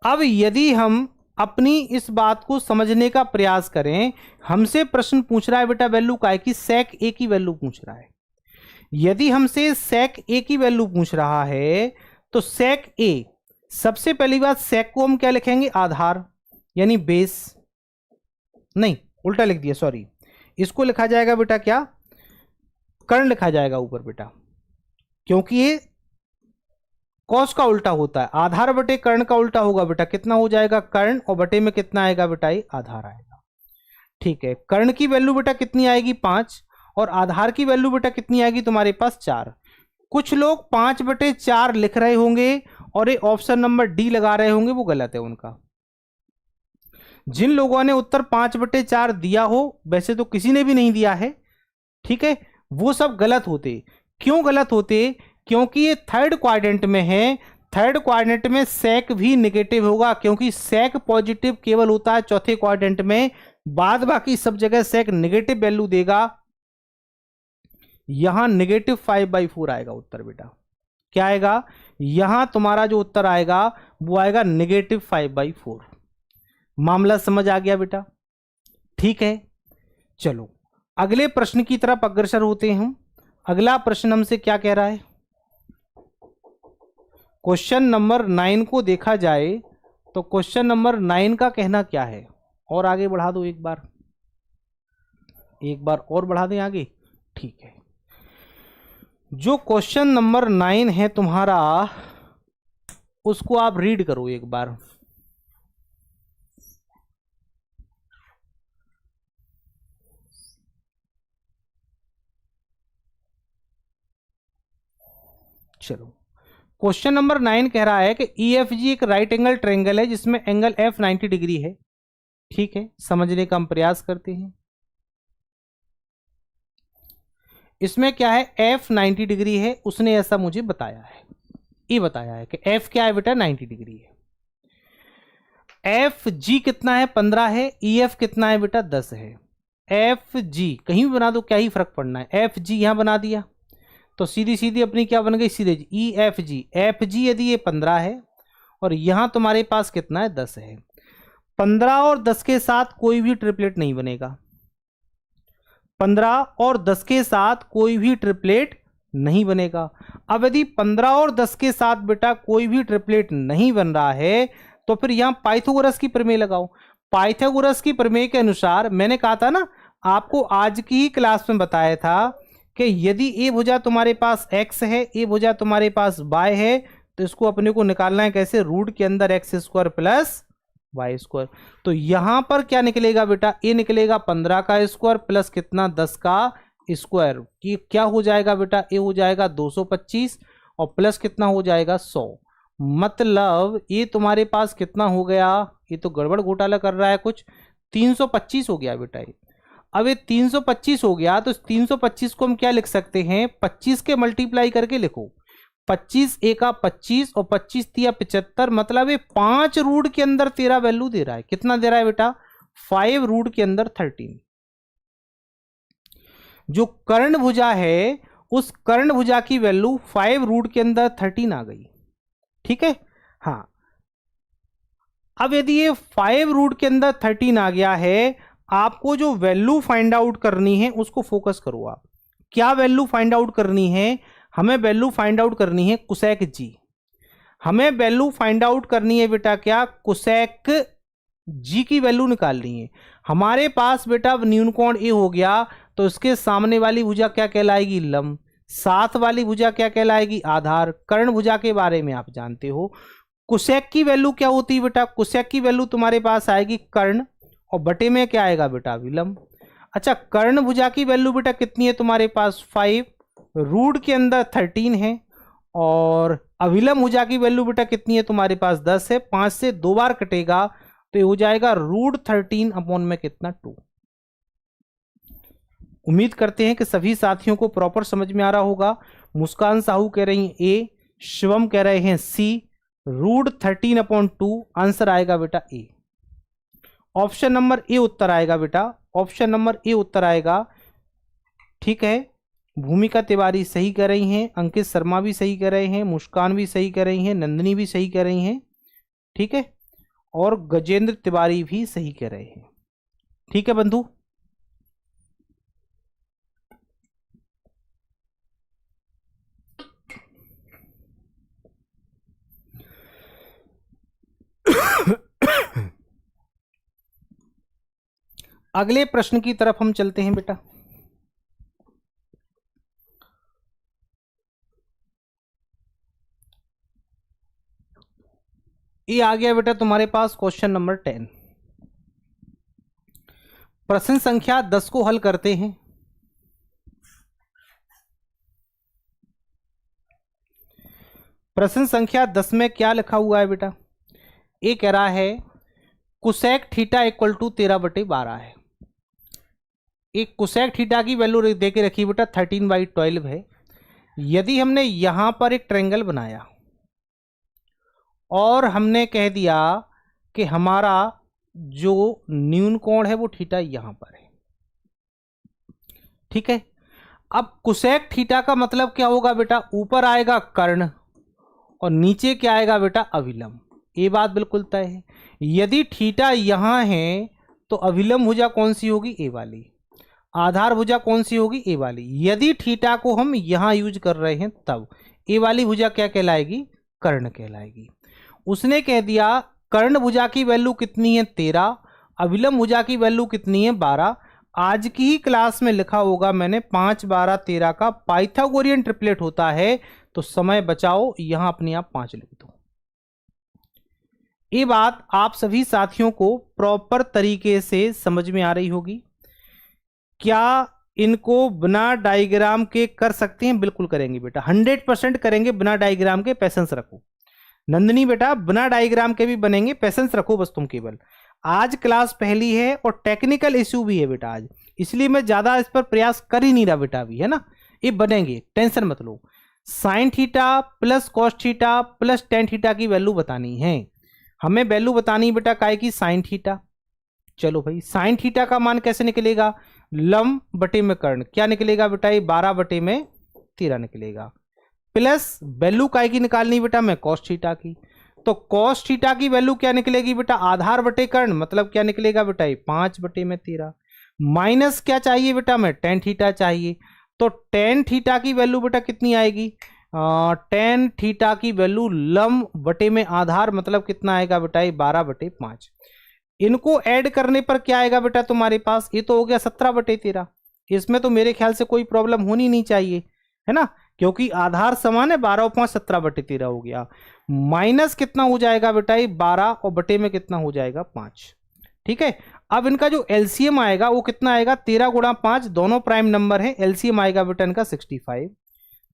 अब यदि हम अपनी इस बात को समझने का प्रयास करें, हमसे प्रश्न पूछ रहा है बेटा वैल्यू का है कि सेक ए की वैल्यू पूछ रहा है। यदि हमसे सेक ए की वैल्यू पूछ रहा है तो सेक ए, सबसे पहली बात सेक को हम क्या लिखेंगे, आधार यानी बेस, नहीं उल्टा लिख दिया सॉरी, इसको लिखा जाएगा बेटा क्या, कर्ण लिखा जाएगा ऊपर बेटा, क्योंकि ये कॉस का उल्टा होता है। आधार बटे कर्ण का उल्टा होगा बेटा, कितना हो जाएगा कर्ण, और बटे में कितना आएगा बेटा ये आधार आएगा। ठीक है, कर्ण की वैल्यू बेटा कितनी आएगी 5 और आधार की वैल्यू बेटा कितनी आएगी तुम्हारे पास 4। कुछ लोग 5/4 लिख रहे होंगे और ये ऑप्शन नंबर डी लगा रहे होंगे, वो गलत है उनका। जिन लोगों ने उत्तर 5/4 दिया हो, वैसे तो किसी ने भी नहीं दिया है, ठीक है, वो सब गलत होते। क्यों गलत होते, क्योंकि ये थर्ड क्वाड्रेंट में है। थर्ड क्वाड्रेंट में सेक भी नेगेटिव होगा, क्योंकि सेक पॉजिटिव केवल होता है चौथे क्वाड्रेंट में, बाद बाकी सब जगह सेक नेगेटिव वैल्यू देगा। यहां -5/4 आएगा उत्तर बेटा, क्या आएगा, यहां तुम्हारा जो उत्तर आएगा वो आएगा -5/4। मामला समझ आ गया बेटा, ठीक है। चलो अगले प्रश्न की तरफ अग्रसर होते हैं हम। अगला प्रश्न हमसे क्या कह रहा है, क्वेश्चन नंबर 9 को देखा जाए तो क्वेश्चन नंबर 9 का कहना क्या है, और आगे बढ़ा दो एक बार और बढ़ा दें आगे, ठीक है। जो क्वेश्चन नंबर 9 है तुम्हारा, उसको आप रीड करो एक बार। चलो क्वेश्चन नंबर 9 कह रहा है कि EFG एक राइट एंगल ट्रायंगल है जिसमें एंगल F 90 डिग्री है। ठीक है, समझने का हम प्रयास करते हैं। इसमें क्या है, F 90 डिग्री है, उसने ऐसा मुझे बताया है, ये बताया है कि F क्या है बेटा 90 डिग्री है। FG कितना है 15 है, EF कितना है बेटा 10 है। FG कहीं भी बना दो, क्या ही फर्क पड़ना है, FG यहां बना दिया तो सीधी सीधी अपनी क्या बन गई, सीधे EFG। FG यदि ये 15 है और यहां तुम्हारे पास कितना है 10 है, 15 और 10 के साथ कोई भी ट्रिपलेट नहीं बनेगा, 15 और 10 के साथ कोई भी ट्रिपलेट नहीं बनेगा। अब यदि 15 और 10 के साथ बेटा कोई भी ट्रिपलेट नहीं बन रहा है तो फिर यहां पाइथागोरस की प्रमेय लगाओ। पाइथागोरस की प्रमेय के अनुसार, मैंने कहा था ना आपको, आज की ही क्लास में बताया था कि यदि ए भुजा तुम्हारे पास x है, ए भुजा तुम्हारे पास y है, तो इसको अपने को निकालना है कैसे, रूट के अंदर x² प्लस y²। तो यहां पर क्या निकलेगा बेटा, ए निकलेगा 15 का स्क्वायर प्लस कितना 10 का स्क्वायर, कि क्या हो जाएगा बेटा, ए हो जाएगा 225 और प्लस कितना हो जाएगा 100। मतलब ये तुम्हारे पास कितना हो गया, ये तो गड़बड़ घोटाला कर रहा है कुछ, 325 हो गया बेटा ये। अब ये 325 हो गया तो 325 को हम क्या लिख सकते हैं, 25 के मल्टीप्लाई करके लिखो, 25 एका 25 और 25 तिया 75, मतलब ये 5 रूट के अंदर तेरा वैल्यू दे रहा है। कितना दे रहा है बेटा, 5 रूट के अंदर 13। जो कर्ण भुजा है उस कर्ण भुजा की वैल्यू 5 रूट के अंदर 13 आ गई। ठीक है, हाँ अब यदि ये 5 रूट के अंदर 13 आ गया है, आपको जो वैल्यू फाइंड आउट करनी है उसको फोकस करो आप। क्या वैल्यू फाइंड आउट करनी है? हमें वैल्यू फाइंड आउट करनी है कोसेक जी। हमें वैल्यू फाइंड आउट करनी है बेटा क्या? कोसेक जी की वैल्यू निकालनी है। हमारे पास बेटा न्यून कोण ए हो गया, तो इसके सामने वाली भुजा क्या कहलाएगी? लंब। साथ वाली भुजा क्या कहलाएगी? आधार। कर्ण भुजा के बारे में आप जानते हो। कोसेक की वैल्यू क्या होती है बेटा? कोसेक की वैल्यू तुम्हारे पास आएगी कर्ण, और बटे में क्या आएगा बेटा? विलंब। अच्छा, कर्ण भुजा की वैल्यू बेटा कितनी है तुम्हारे पास? 5, रूट के अंदर 13 है, और अविलंब भुजा की वैल्यू बेटा कितनी है तुम्हारे पास? 10 है। 5 से 2 बार कटेगा तो ये हो जाएगा √13 अपॉन में कितना? 2। उम्मीद करते हैं कि सभी साथियों को प्रॉपर समझ में आ रहा होगा। मुस्कान साहू कह रही हैं ए, शिवम कह रहे हैं सी, √13 अपॉन 2 आंसर आएगा बेटा ए। ऑप्शन नंबर ए उत्तर आएगा बेटा, ऑप्शन नंबर ए उत्तर आएगा। ठीक है, भूमिका तिवारी सही कर रही हैं, अंकित शर्मा भी सही कर रहे हैं, मुस्कान भी सही कर रही हैं, नंदिनी भी सही कर रही हैं। ठीक है, और गजेंद्र तिवारी भी सही कर रहे हैं। ठीक है बंधु, अगले प्रश्न की तरफ हम चलते हैं बेटा। ये आ गया बेटा तुम्हारे पास क्वेश्चन नंबर 10। प्रश्न संख्या 10 को हल करते हैं। प्रश्न संख्या 10 में क्या लिखा हुआ है बेटा? ये कह रहा है कोसेक थीटा इक्वल टू 13/12 है। एक कोसेक थीटा की वैल्यू दे के रखी बेटा 13/12 है। यदि हमने यहां पर एक ट्रायंगल बनाया और हमने कह दिया कि हमारा जो न्यून कोण है वो थीटा यहां पर है। ठीक है, अब कोसेक थीटा का मतलब क्या होगा बेटा? ऊपर आएगा कर्ण और नीचे क्या आएगा बेटा? अविलंब। ये बात बिल्कुल तय है। यदि थीटा यहां है तो अविलंब भुजा कौन सी होगी? ए वाली। आधार भुजा कौन सी होगी? ए वाली। यदि थीटा को हम यहां यूज कर रहे हैं तब ए वाली भुजा क्या कहलाएगी? कर्ण कहलाएगी। उसने कह दिया कर्ण भुजा की वैल्यू कितनी है? 13, अविलंब भुजा की वैल्यू कितनी है? 12। आज की ही क्लास में लिखा होगा मैंने 5, 12, 13 का पाइथागोरियन ट्रिपलेट होता है, तो समय बचाओ, यहां अपने आप 5 लिख दो। ये बात आप सभी साथियों को प्रॉपर तरीके से समझ में आ रही होगी। क्या इनको बिना डायग्राम के कर सकते हैं? बिल्कुल करेंगे बेटा, 100% करेंगे बिना डायग्राम के। पैसेंस रखो नंदिनी बेटा, बिना डायग्राम के भी बनेंगे, पैसेंस रखो बस तुम केवल। आज क्लास पहली है और टेक्निकल इश्यू भी है बेटा आज, इसलिए मैं ज्यादा इस पर प्रयास कर ही नहीं रहा बेटा अभी, है ना। ये बनेंगे, टेंशन मत लो। Sine theta plus cos theta plus tan theta की वैल्यू बतानी है हमें। वैल्यू बतानी बेटा काय की? Sine theta. चलो भाई, साइन थीटा का मान कैसे निकलेगा? लंब बटे में कर्ण। क्या निकलेगा बेटा? ये 12/13 निकलेगा। प्लस वैल्यू काय की निकालनी बेटा? मैं कॉस थीटा की। तो कॉस थीटा की वैल्यू क्या निकलेगी बेटा? आधार बटे कर्ण, मतलब क्या निकलेगा बेटा? ये 5/13। माइनस क्या चाहिए बेटा? मैं टेन थीटा चाहिए। तो टेन थीटा की वैल्यू बेटा कितनी आएगी? टेन थीटा की वैल्यू लंब बटे में आधार, मतलब कितना आएगा बेटा? ये 12/5। इनको ऐड करने पर क्या आएगा बेटा तुम्हारे पास? ये तो हो गया 17/13। इसमें तो मेरे ख्याल से कोई प्रॉब्लम होनी नहीं चाहिए, है ना, क्योंकि आधार समान है। 12 और 5 17/13 हो गया। माइनस कितना हो जाएगा बेटा? ये 12 और बटे में कितना हो जाएगा? 5। ठीक है, अब इनका जो एलसीएम आएगा वो कितना आएगा? 13 गुणा 5, दोनों प्राइम नंबर है। एलसीएम आएगा बेटा इनका 65।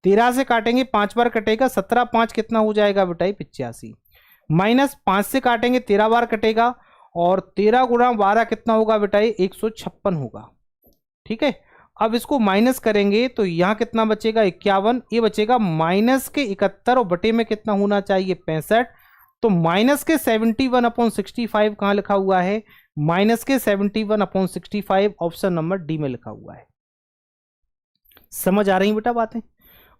13 से काटेंगे 5 बार कटेगा, 17 5 कितना हो जाएगा बेटा? 85। माइनस 5 से काटेंगे 13 बार कटेगा, और 13 गुणा 12 कितना होगा बेटा? 156 होगा। ठीक है, अब इसको माइनस करेंगे तो यहां कितना बचेगा? 51। ये बचेगा माइनस के 71 और बटे में कितना होना चाहिए? 65। तो माइनस के 71/65 कहां लिखा हुआ है? माइनस के 71/65 ऑप्शन नंबर डी में लिखा हुआ है। समझ आ रही बेटा बातें?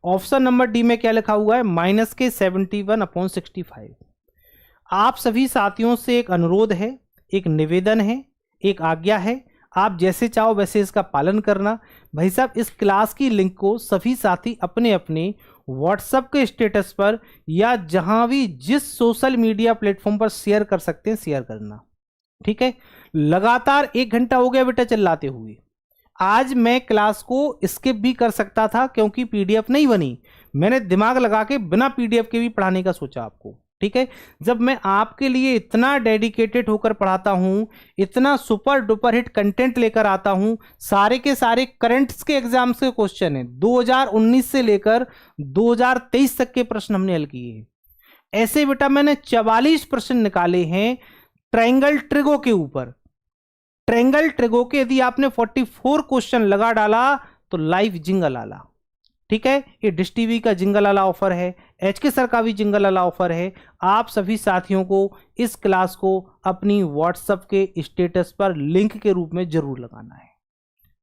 ऑप्शन नंबर डी में क्या लिखा हुआ है? माइनस के 71/65। आप सभी साथियों से एक अनुरोध है, एक निवेदन है, एक आज्ञा है, आप जैसे चाहो वैसे इसका पालन करना। भाई साहब, इस क्लास की लिंक को सभी साथी अपने अपने व्हाट्सएप के स्टेटस पर या जहां भी जिस सोशल मीडिया प्लेटफॉर्म पर शेयर कर सकते हैं शेयर करना, ठीक है। लगातार 1 घंटा हो गया बेटा चिल्लाते हुए। आज मैं क्लास को स्किप भी कर सकता था क्योंकि पीडीएफ नहीं बनी, मैंने दिमाग लगा के बिना पीडीएफ के भी पढ़ाने का सोचा आपको, ठीक है। जब मैं आपके लिए इतना डेडिकेटेड होकर पढ़ाता हूं, इतना सुपर डुपर हिट कंटेंट लेकर आता हूं, सारे के सारे करंट्स के एग्जाम्स के क्वेश्चन हैं, 2019 से लेकर 2023 तक के प्रश्न हमने हल किए हैं। ऐसे बेटा मैंने 44 प्रश्न निकाले हैं ट्रायंगल ट्रिगो के ऊपर। ट्रायंगल ट्रिगो के यदि आपने 44 क्वेश्चन लगा डाला तो लाइव जिंगल आला, ठीक है। ये डिश टीवी का जिंगल वाला ऑफर है, एचके सर का भी जिंगल वाला ऑफर है। आप सभी साथियों को इस क्लास को अपनी व्हाट्सएप के स्टेटस पर लिंक के रूप में जरूर लगाना है,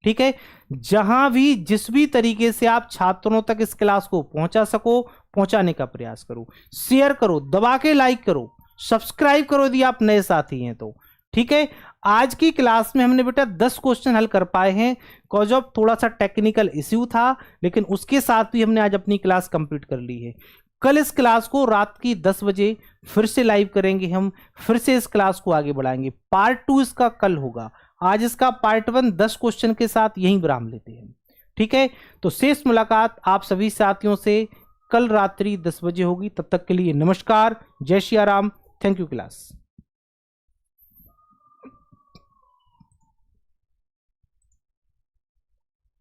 ठीक है। जहां भी जिस भी तरीके से आप छात्रों तक इस क्लास को पहुंचा सको पहुंचाने का प्रयास करो। शेयर करो, दबा के लाइक करो, सब्सक्राइब करो यदि आप नए साथी हैं तो, ठीक है। आज की क्लास में हमने बेटा 10 क्वेश्चन हल कर पाए हैं। कॉज ऑफ थोड़ा सा टेक्निकल इश्यू था, लेकिन उसके साथ भी हमने आज अपनी क्लास कंप्लीट कर ली है। कल इस क्लास को रात की 10 बजे फिर से लाइव करेंगे, हम फिर से इस क्लास को आगे बढ़ाएंगे। पार्ट 2 इसका कल होगा, आज इसका पार्ट 1 10 क्वेश्चन के साथ यहीं विराम लेते हैं, ठीक है। तो शेष मुलाकात आप सभी साथियों से कल रात्रि 10 बजे होगी। तब तक के लिए नमस्कार, जय Shri Ram, thank you class.